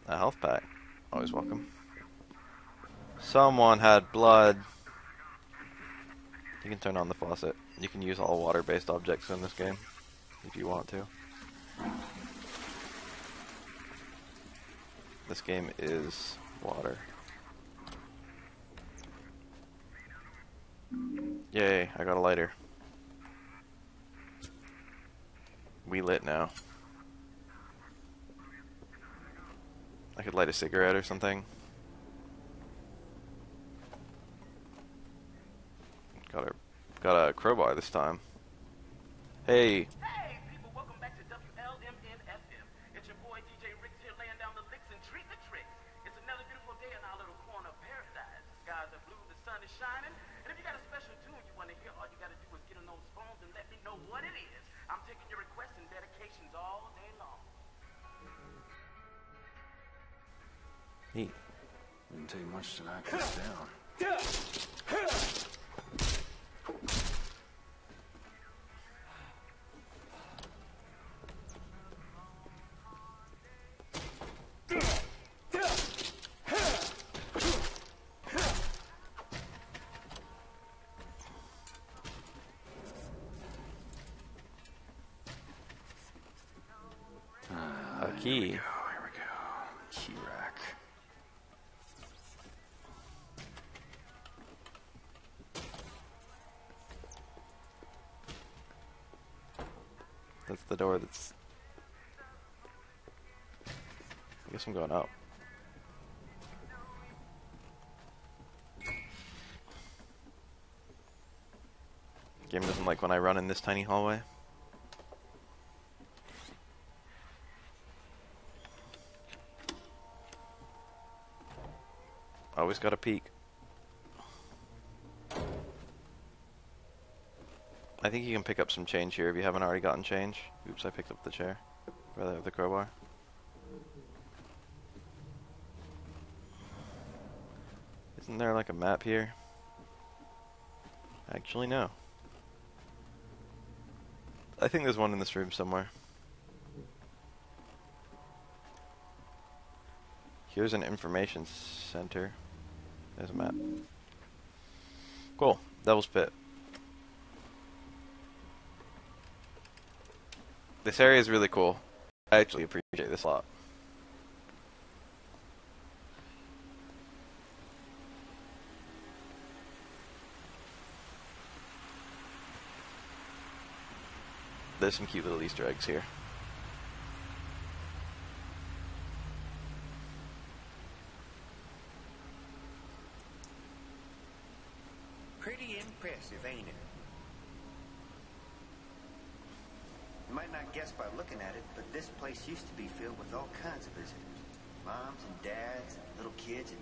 B: A health pack. Always welcome. Someone had blood. You can turn on the faucet. You can use all water-based objects in this game if you want to. This game is water. Yay, I got a lighter. We lit now. I could light a cigarette or something. Got a crowbar this time. Hey!
F: Hey, people, welcome back to WLMNFM. It's your boy DJ Ricks here laying down the licks and treating the tricks. It's another beautiful day in our little corner of paradise. The skies are blue, the sun is shining. And if you got a special tune you want to hear, all you got to do is get on those phones and let me know what it is. I'm taking your requests and dedications all day long.
B: Neat.
E: Didn't take much to knock this down.
B: Key.
E: Here we go. Key rack.
B: That's the door that's... I guess I'm going up. Game doesn't like when I run in this tiny hallway. Always gotta peek. I think you can pick up some change here if you haven't already gotten change. Oops, I picked up the chair. Rather have the crowbar. Isn't there like a map here? Actually, no. I think there's one in this room somewhere. Here's an information center. There's a map. Cool. Devil's Pit. This area is really cool. I actually appreciate this a lot. There's some cute little Easter eggs here.
M: Pretty impressive, ain't it? You might not guess by looking at it, but this place used to be filled with all kinds of visitors. Moms and dads, and little kids, and...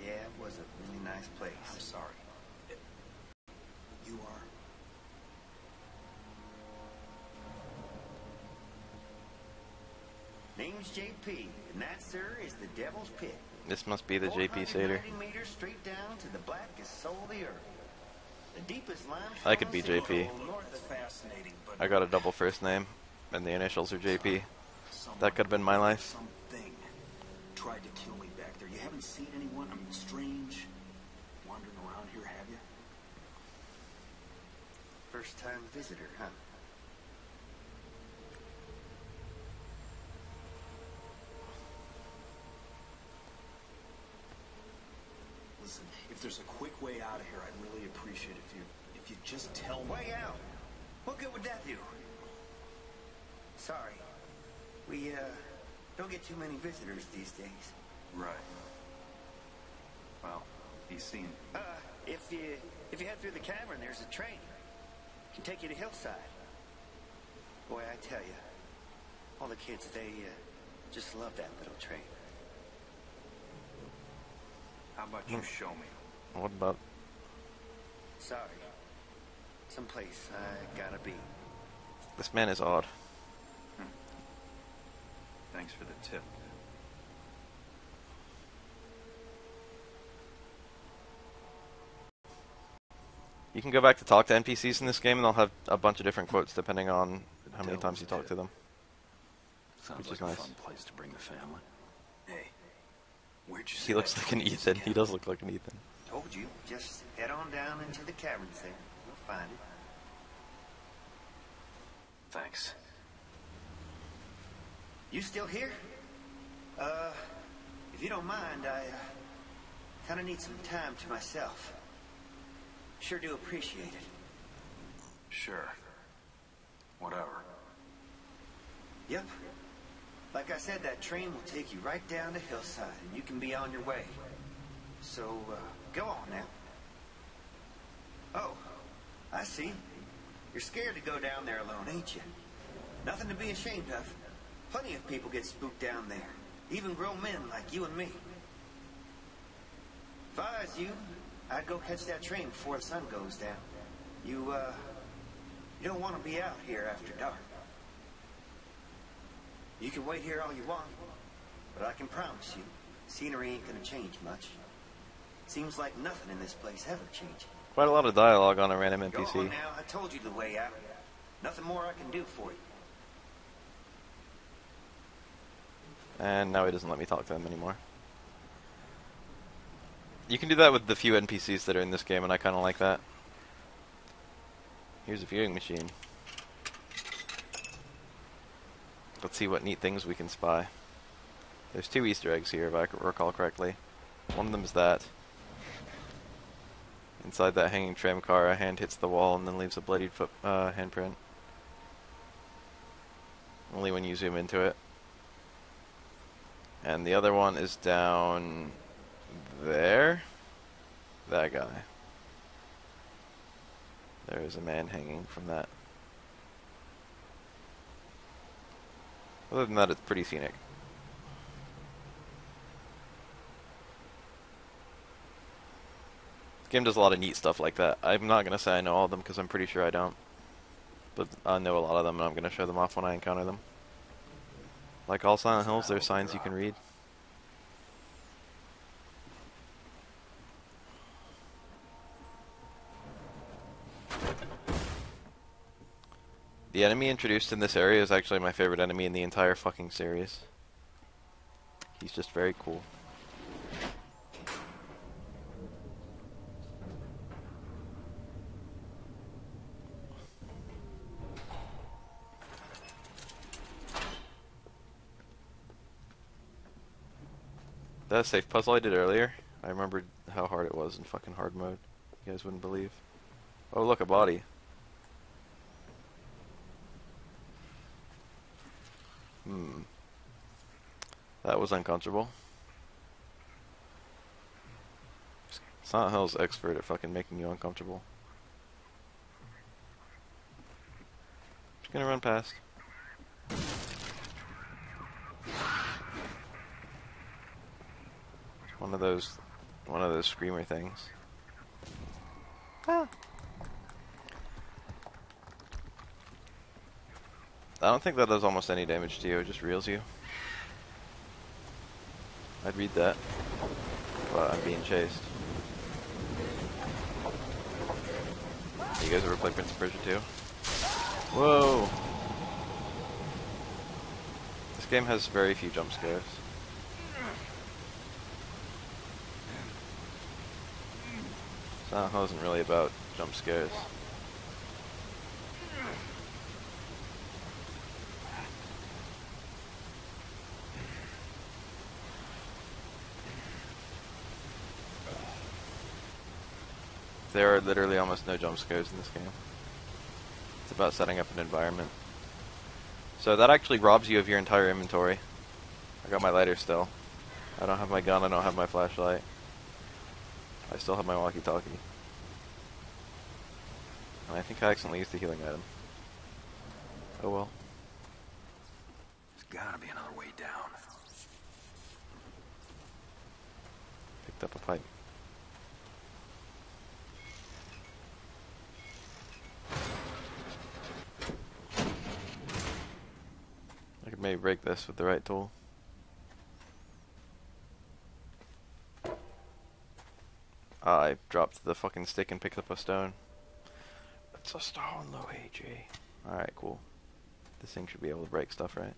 M: Yeah, it was a really nice place.
E: I'm sorry. You are?
M: Name's JP, and that, sir, is the Devil's Pit.
B: This must be the JP Sater.
M: 490 meters straight down to the blackest soul of the earth. The deepest limestone.
B: I could be JP.
E: Fascinating, but
B: I got a double first name, and the initials are JP. That could have been my life.
E: something tried to kill me back there. You haven't seen anyone? I mean, strange wandering around here, have you?
M: First time visitor, huh?
N: If there's a quick way out of here, I'd really appreciate it if you just tell me.
M: Way out? What good would that do? Sorry. We, don't get too many visitors these days.
N: Right. Well, be seen.
M: If you head through the cavern, there's a train. Can take you to Hillside. Boy, I tell you, all the kids, they, just love that little train.
N: How about you show me?
B: What about?
M: Sorry. Someplace I gotta be.
B: This man is odd.
N: Thanks for the tip.
B: You can go back to talk to NPCs in this game, and they'll have a bunch of different quotes depending on how many times you talk to them.
N: Sounds
B: which
N: like
B: is nice.
N: a fun place to bring the family. Hey, where'd you see
B: He looks like an Ethan. He does look like an Ethan.
M: Told you. Just head on down into the caverns there. You'll find it.
N: Thanks.
M: You still here? If you don't mind, I, kinda need some time to myself. Sure do appreciate it.
N: Sure. Whatever.
M: Yep. Like I said, that train will take you right down to Hillside, and you can be on your way. So, go on now. Oh, I see. You're scared to go down there alone, ain't you? Nothing to be ashamed of. Plenty of people get spooked down there. Even grown men like you and me. If I was you, I'd go catch that train before the sun goes down. You don't want to be out here after dark. You can wait here all you want, but I can promise you, scenery ain't gonna change much. Seems like nothing in this place ever changes.
B: Quite a lot of dialogue on a random
M: Go
B: NPC.
M: on now, I told you the way out. Nothing more I can do for you.
B: And now he doesn't let me talk to them anymore. You can do that with the few NPCs that are in this game, and I kind of like that. Here's a viewing machine. Let's see what neat things we can spy. There's 2 Easter eggs here, if I recall correctly. One of them is that. Inside that hanging tram car, a hand hits the wall and then leaves a bloodied handprint. Only when you zoom into it. And the other one is down there. That guy. There is a man hanging from that. Other than that, it's pretty scenic. The game does a lot of neat stuff like that. I'm not going to say I know all of them because I'm pretty sure I don't. But I know a lot of them, and I'm going to show them off when I encounter them. Like all Silent Hills, there's signs you can read. The enemy introduced in this area is actually my favorite enemy in the entire fucking series. He's just very cool. That safe puzzle I did earlier, I remembered how hard it was in fucking hard mode. You guys wouldn't believe. Oh look, a body. That was uncomfortable. Silent Hill's expert at fucking making you uncomfortable. Just gonna run past. One of those screamer things. Ah. I don't think that does almost any damage to you, it just reels you. I'd read that, but I'm being chased. You guys ever play Prince of Persia 2? Whoa! This game has very few jump scares. Silent Hill isn't really about jump scares. There are literally almost no jump scares in this game. It's about setting up an environment. So that actually robs you of your entire inventory. I got my lighter still. I don't have my gun, I don't have my flashlight. I still have my walkie-talkie. And I think I accidentally used the healing item. Oh well.
E: There's gotta be another way down.
B: Picked up a pipe. I could maybe break this with the right tool. I dropped the fucking stick and picked up a stone. It's a stone, Luigi. Alright, cool. This thing should be able to break stuff, right?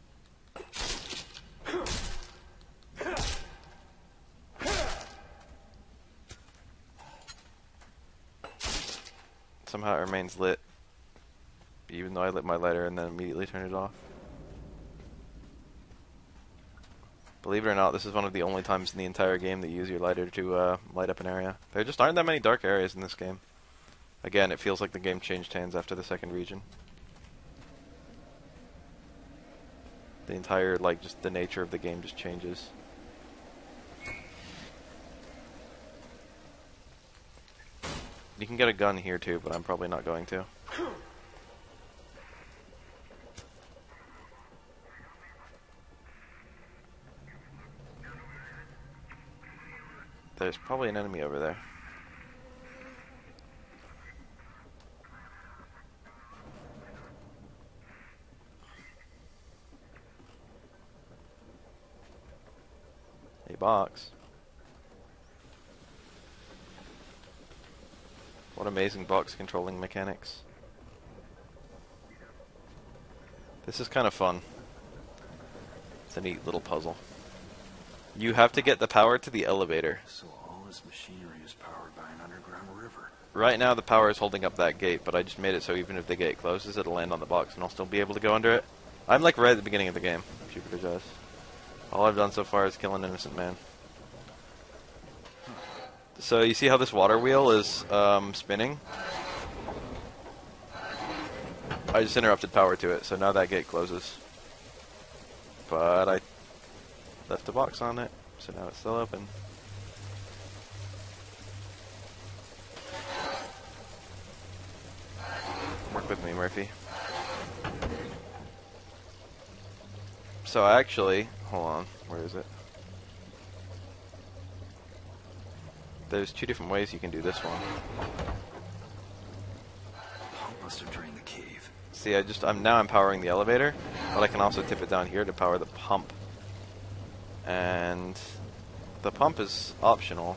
B: Somehow it remains lit, even though I lit my lighter and then immediately turned it off. Believe it or not, this is one of the only times in the entire game that you use your lighter to light up an area. There just aren't that many dark areas in this game. Again, it feels like the game changed hands after the second region. The entire, like, just the nature of the game just changes. You can get a gun here too, but I'm probably not going to. There's probably an enemy over there. A box. What amazing box controlling mechanics. This is kind of fun. It's a neat little puzzle. You have to get the power to the elevator.
E: So all this machinery is powered by an underground river.
B: Right now the power is holding up that gate, but I just made it so even if the gate closes, it'll land on the box and I'll still be able to go under it. I'm like right at the beginning of the game. Jupiter's ass. All I've done so far is kill an innocent man. So you see how this water wheel is spinning? I just interrupted power to it, so now that gate closes. But I left a box on it, so now it's still open. Work with me, Murphy. So actually, hold on, where is it? There's two different ways you can do this one.
E: Pump must have drained the cave.
B: See, I'm now powering the elevator, but I can also tip it down here to power the pump. And the pump is optional.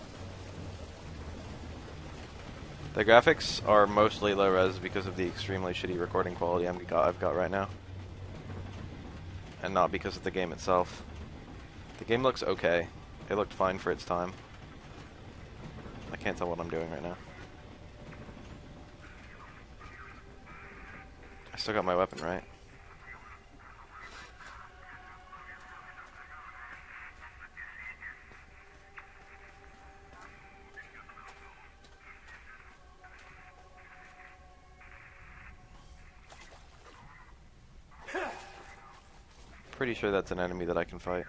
B: The graphics are mostly low res because of the extremely shitty recording quality I've got right now. And not because of the game itself. The game looks okay. It looked fine for its time. I can't tell what I'm doing right now. I still got my weapon, right? Pretty sure that's an enemy that I can fight.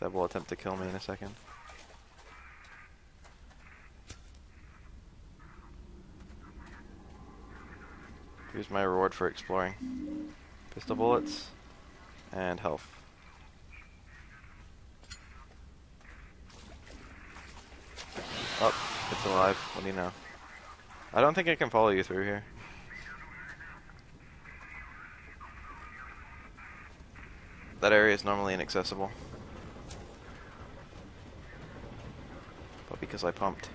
B: That will attempt to kill me in a second. Here's my reward for exploring. Pistol bullets and health. Oh, it's alive. What do you know? I don't think I can follow you through here. That area is normally inaccessible. But because I pumped.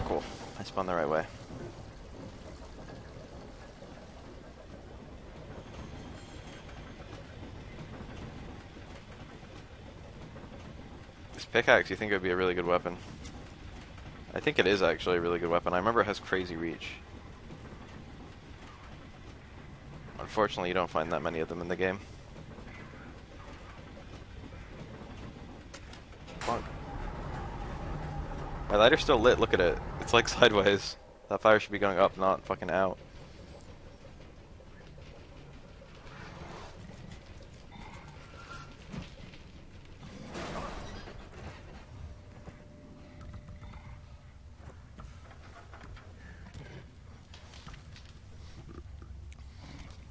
B: Cool. I spun the right way. This pickaxe, you think it would be a really good weapon. I think it is actually a really good weapon. I remember it has crazy reach. Unfortunately, you don't find that many of them in the game. Fuck. My lighter's still lit, look at it. It's like sideways. That fire should be going up, not fucking out.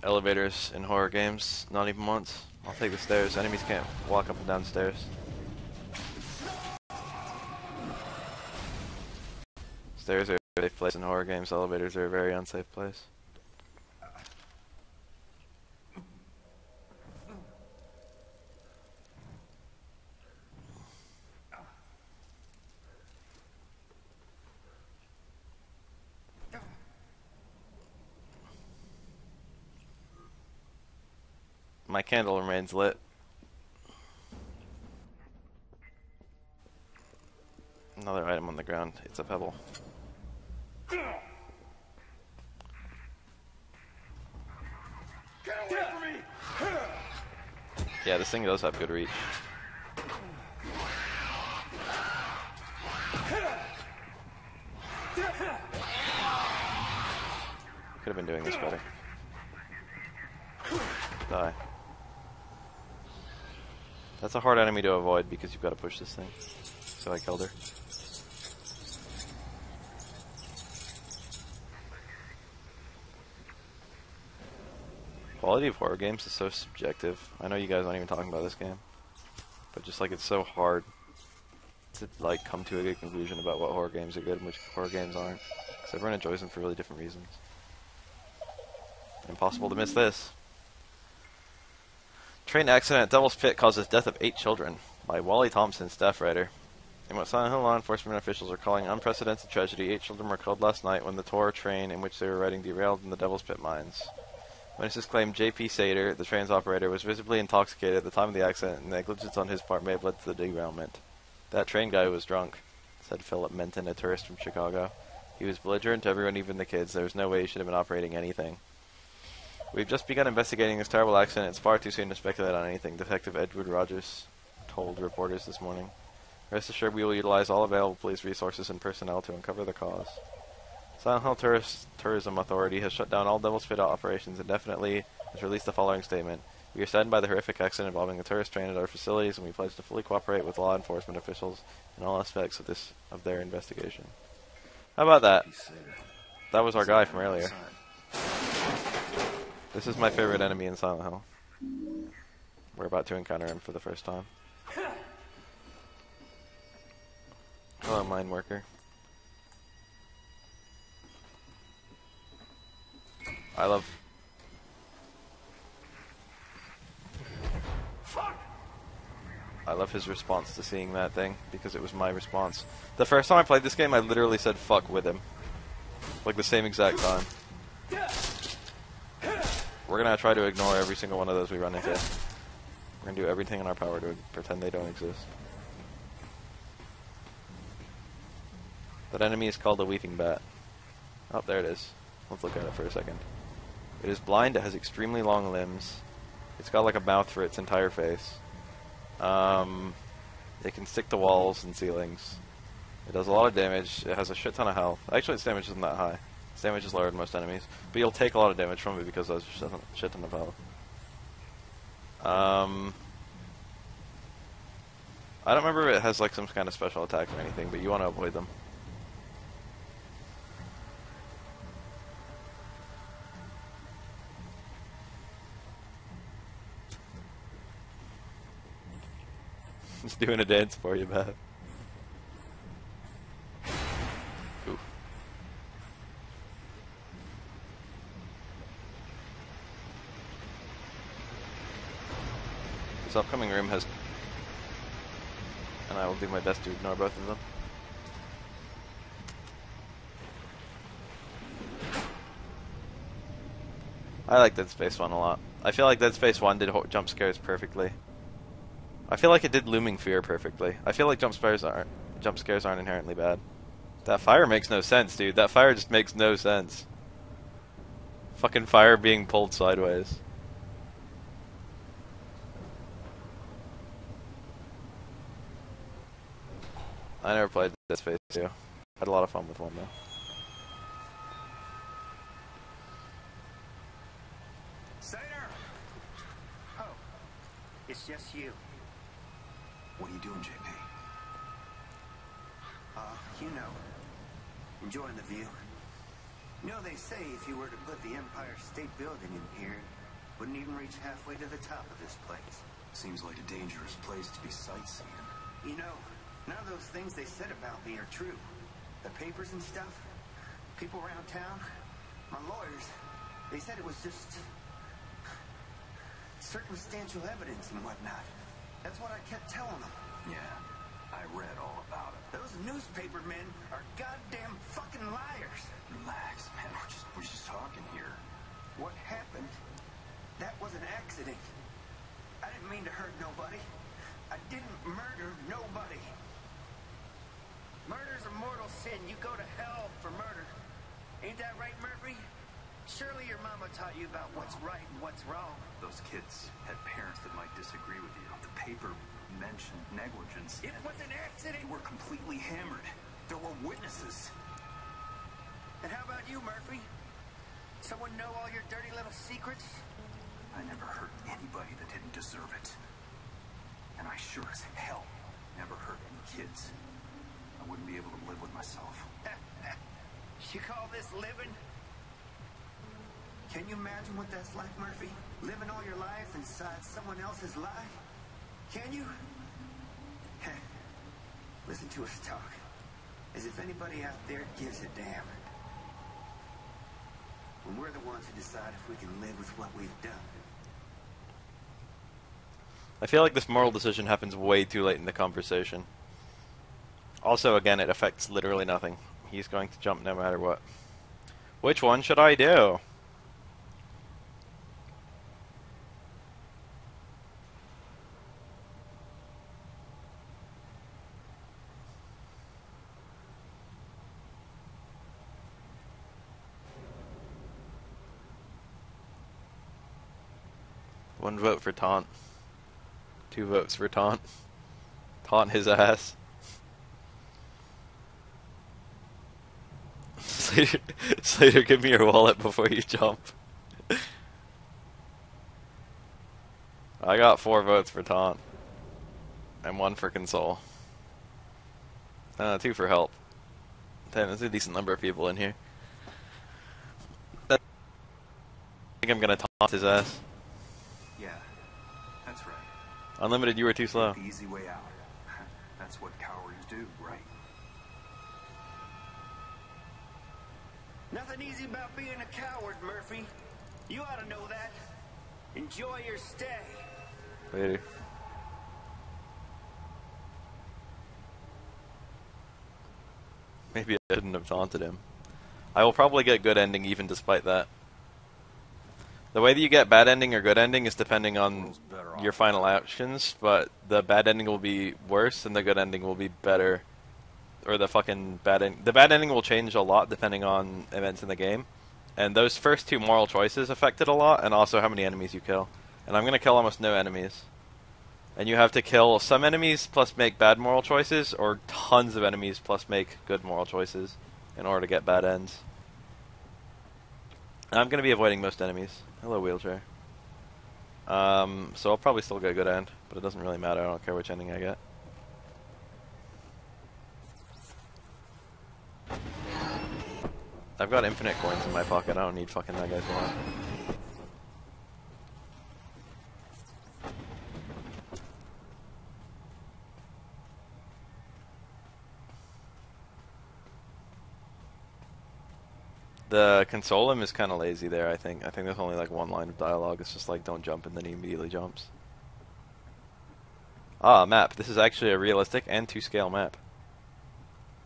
B: Elevators in horror games, not even once. I'll take the stairs. Enemies can't walk up and down stairs. Stairs are a safe place in horror games. Elevators are a very unsafe place. My candle remains lit. Another item on the ground. It's a pebble.
D: Get away from me!
B: Yeah, this thing does have good reach. Could have been doing this better. Die. That's a hard enemy to avoid because you've got to push this thing. So I killed her. Quality of horror games is so subjective. I know you guys aren't even talking about this game, but just like it's so hard to like come to a good conclusion about what horror games are good and which horror games aren't, because everyone enjoys them for really different reasons. Impossible to miss this. Train accident at Devil's Pit causes death of 8 children by Wally Thompson, staff writer. In what Silent Hill law enforcement officials are calling unprecedented tragedy, 8 children were killed last night when the tour train in which they were riding derailed in the Devil's Pit mines. Witnesses claim J.P. Sater, the train's operator, was visibly intoxicated at the time of the accident, and negligence on his part may have led to the derailment. That train guy was drunk, said Philip Menton, a tourist from Chicago. He was belligerent to everyone, even the kids. There was no way he should have been operating anything. We've just begun investigating this terrible accident. It's far too soon to speculate on anything, Detective Edward Rogers told reporters this morning. Rest assured we will utilize all available police resources and personnel to uncover the cause. Silent Hill Tourism Authority has shut down all Devil's Pit operations indefinitely, has released the following statement. We are saddened by the horrific accident involving a tourist train at our facilities, and we pledge to fully cooperate with law enforcement officials in all aspects of their investigation. How about that? That was our guy from earlier. This is my favorite enemy in Silent Hill. We're about to encounter him for the first time. Hello, mine worker. I love his response to seeing that thing, because it was my response. The first time I played this game, I literally said fuck with him. Like the same exact time. We're gonna try to ignore every single one of those we run into. We're gonna do everything in our power to pretend they don't exist. That enemy is called a weeping bat. Oh, there it is. Let's look at it for a second. It is blind, it has extremely long limbs. It's got like a mouth for its entire face. It can stick to walls and ceilings. It does a lot of damage. It has a shit ton of health. Actually, its damage isn't that high. Its damage is lower than most enemies. But you'll take a lot of damage from it because it has a shit ton of health. I don't remember if it has like some kind of special attack or anything, but you want to avoid them. Just doing a dance for you, Matt. Oof. This upcoming room has... and I will do my best to ignore both of them. I like Dead Space 1 a lot. I feel like Dead Space 1 did jump scares perfectly. I feel like it did looming fear perfectly. I feel like jump scares aren't inherently bad. That fire makes no sense, dude. That fire just makes no sense. Fucking fire being pulled sideways. I never played Dead Space 2. Had a lot of fun with one though.
M: Sater! Oh, it's just you.
N: What are you doing, JP?
M: You know, enjoying the view. You know, they say if you were to put the Empire State Building in here, it wouldn't even reach halfway to the top of this place.
N: Seems like a dangerous place to be sightseeing.
M: You know, none of those things they said about me are true. The papers and stuff, people around town, my lawyers, they said it was just circumstantial evidence and whatnot. That's what I kept telling them.
N: Yeah, I read all about it.
M: Those newspaper men are goddamn fucking liars.
N: Relax, man. We're just talking here.
M: What happened? That was an accident. I didn't mean to hurt nobody. I didn't murder nobody. Murder's a mortal sin. You go to hell for murder. Ain't that right, Murphy? Surely your mama taught you about what's right and what's wrong.
N: Those kids had parents that might disagree with you. The paper mentioned negligence.
M: It was an accident.
N: You were completely hammered. There were witnesses.
M: And how about you, Murphy? Someone know all your dirty little secrets?
N: I never hurt anybody that didn't deserve it. And I sure as hell never hurt any kids. I wouldn't be able to live with myself.
M: You call this living? Can you imagine what that's like, Murphy? Living all your life inside someone else's lie? Can you? Listen to us talk. As if anybody out there gives a damn. When we're the ones who decide if we can live with what we've done.
B: I feel like this moral decision happens way too late in the conversation. Also, again, it affects literally nothing. He's going to jump no matter what. Which one should I do? One vote for taunt. 2 votes for taunt. Taunt his ass. Slater, give me your wallet before you jump. I got 4 votes for taunt. And 1 for console. 2 for help. Damn, there's a decent number of people in here. I think I'm gonna taunt his ass.
N: Yeah, that's right.
B: Unlimited, you were too slow.
N: The easy way out. That's what cowards do, right?
M: Nothing easy about being a coward, Murphy. You ought to know that. Enjoy your stay.
B: Later. Maybe I shouldn't have taunted him. I will probably get good ending even despite that. The way that you get bad ending or good ending is depending on your final actions, but the bad ending will be worse and the good ending will be better. Or the fucking bad ending. The bad ending will change a lot depending on events in the game. And those first 2 moral choices affect it a lot, and also how many enemies you kill. And I'm going to kill almost no enemies. And you have to kill some enemies plus make bad moral choices, or tons of enemies plus make good moral choices in order to get bad ends. And I'm going to be avoiding most enemies. Hello, wheelchair. So I'll probably still get a good end, but it doesn't really matter. I don't care which ending I get. I've got infinite coins in my pocket. I don't need fucking that guy's wallet. The console him is kind of lazy there, I think. I think there's only like 1 line of dialogue. It's just like, don't jump, and then he immediately jumps. Ah, map. This is actually a realistic and 2-scale map.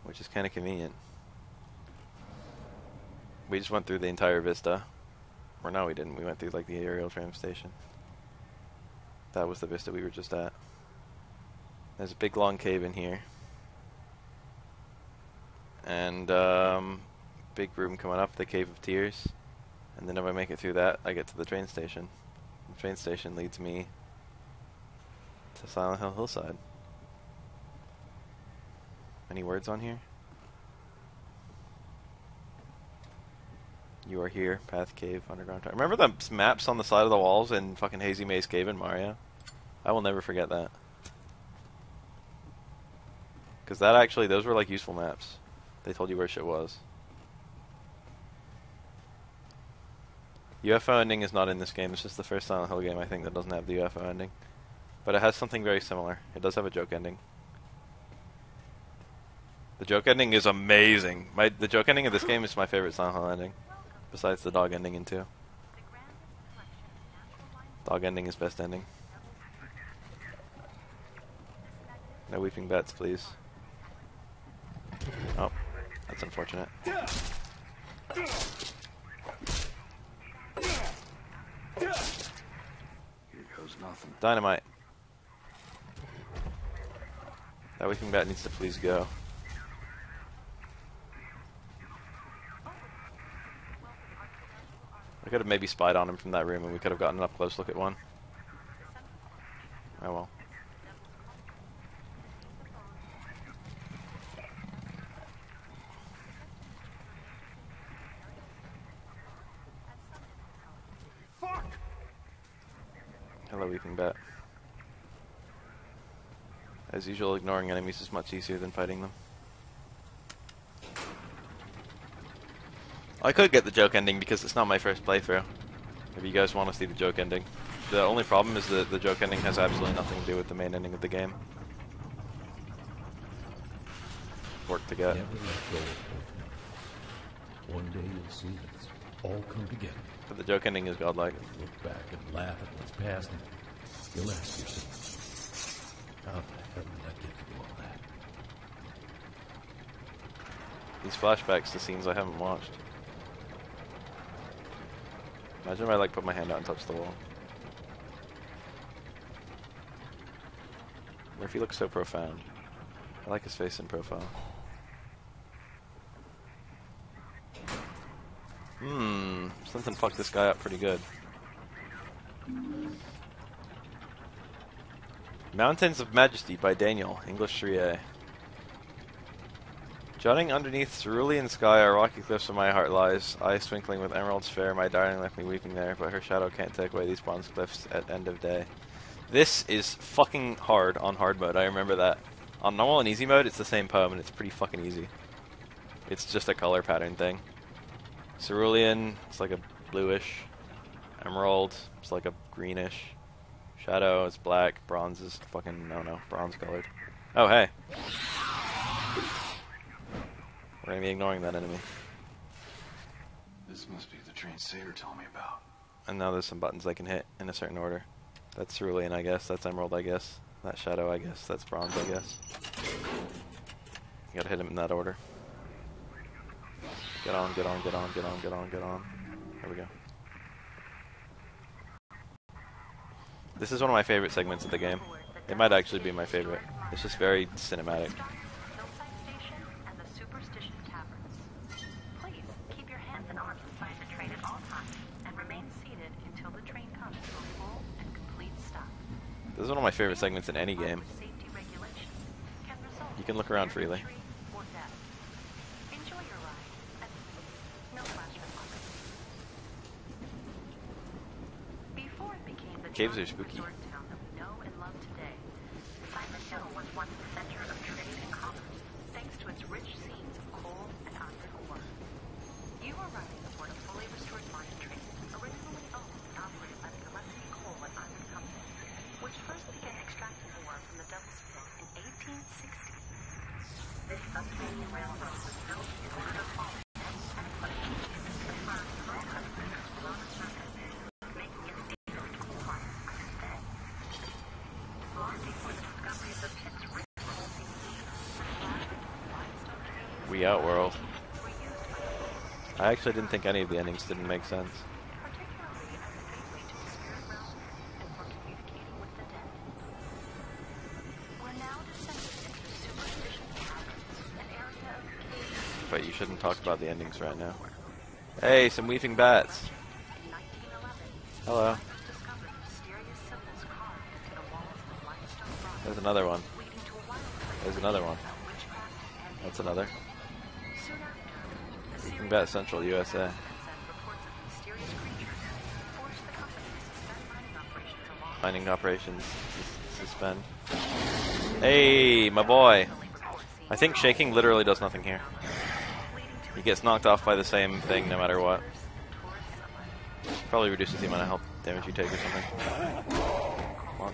B: Which is kind of convenient. We just went through the entire vista. Or no, we didn't. We went through like the aerial tram station. That was the vista we were just at. There's a big long cave in here. And big room coming up, the Cave of Tears. And then if I make it through that, I get to the train station. The train station leads me to Silent Hill Hillside. Any words on here? You are here, path, cave, underground tower. Remember the maps on the side of the walls in fucking Hazy Maze Cave in Mario? I will never forget that. Because that actually, those were like useful maps. They told you where shit was. UFO ending is not in this game. It's just the first Silent Hill game, I think, that doesn't have the UFO ending. But it has something very similar. It does have a joke ending. The joke ending is amazing. The joke ending of this game is my favorite Silent Hill ending. Besides the dog ending in 2. Dog ending is best ending. No weeping bats, please. Oh, that's unfortunate.
E: Here goes nothing.
B: Dynamite. That weeping bat needs to please go. I could have maybe spied on him from that room and we could have gotten an up close look at one. Oh well.
E: Fuck!
B: Hello, weeping bat. As usual, ignoring enemies is much easier than fighting them. I could get the joke ending because it's not my first playthrough. If you guys want to see the joke ending. The only problem is that the joke ending has absolutely nothing to do with the main ending of the game. Work to get.
L: Never let go of hope. One day you'll see that it's all come together.
B: But the joke ending is godlike.
L: Look back and laugh at what's past and you'll ask yourself, how the hell did I get through all that?
B: These flashbacks to scenes I haven't watched. Imagine if I like put my hand out and touch the wall. Murphy looks so profound. I like his face in profile. Something fucked this guy up pretty good. Mountains of Majesty by Daniel, English 3A. Jutting underneath cerulean sky are rocky cliffs where my heart lies, eyes twinkling with emeralds fair, my darling left me weeping there, but her shadow can't take away these bronze cliffs at end of day. This is fucking hard on hard mode, I remember that. On normal and easy mode, it's the same poem, and it's pretty fucking easy. It's just a color pattern thing. Cerulean, it's like a bluish. Emerald, it's like a greenish. Shadow, it's black. Bronze is fucking, no, bronze colored. Oh, hey. We're gonna be ignoring that enemy.
E: This must be the train Sator told me about.
B: And now there's some buttons I can hit in a certain order. That's cerulean, I guess. That's emerald, I guess. That shadow, I guess. That's bronze, I guess. You gotta hit him in that order. Get on, get on, get on, get on, get on, get on. There we go. This is one of my favorite segments of the game. It might actually be my favorite. It's just very cinematic. This is one of my favorite segments in any game. You can look around freely. Caves are spooky. We Outworld. I actually didn't think any of the endings didn't make sense.
J: We're now
B: but you shouldn't talk about the endings right now. Hey, some weeping bats. Hello. There's another one. There's another one. That's another. Weeping Bat Central, USA. Mining operations suspend. Hey, my boy. I think shaking literally does nothing here. He gets knocked off by the same thing no matter what. Probably reduces the amount of health damage you take or something. Come on.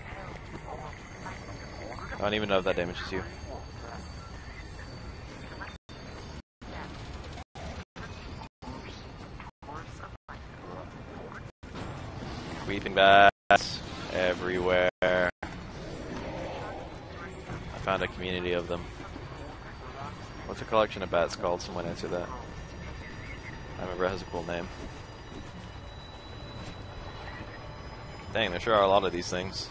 B: I don't even know if that damages you. Weeping bats everywhere. I found a community of them. What's a collection of bats called? Someone answer that. I remember it has a cool name. Dang, there sure are a lot of these things.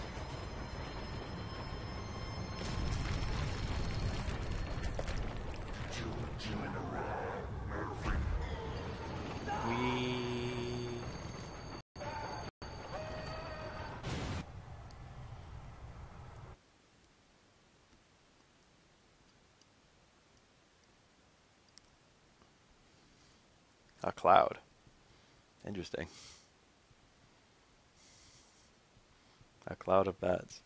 B: A cloud. Interesting. A cloud of bats.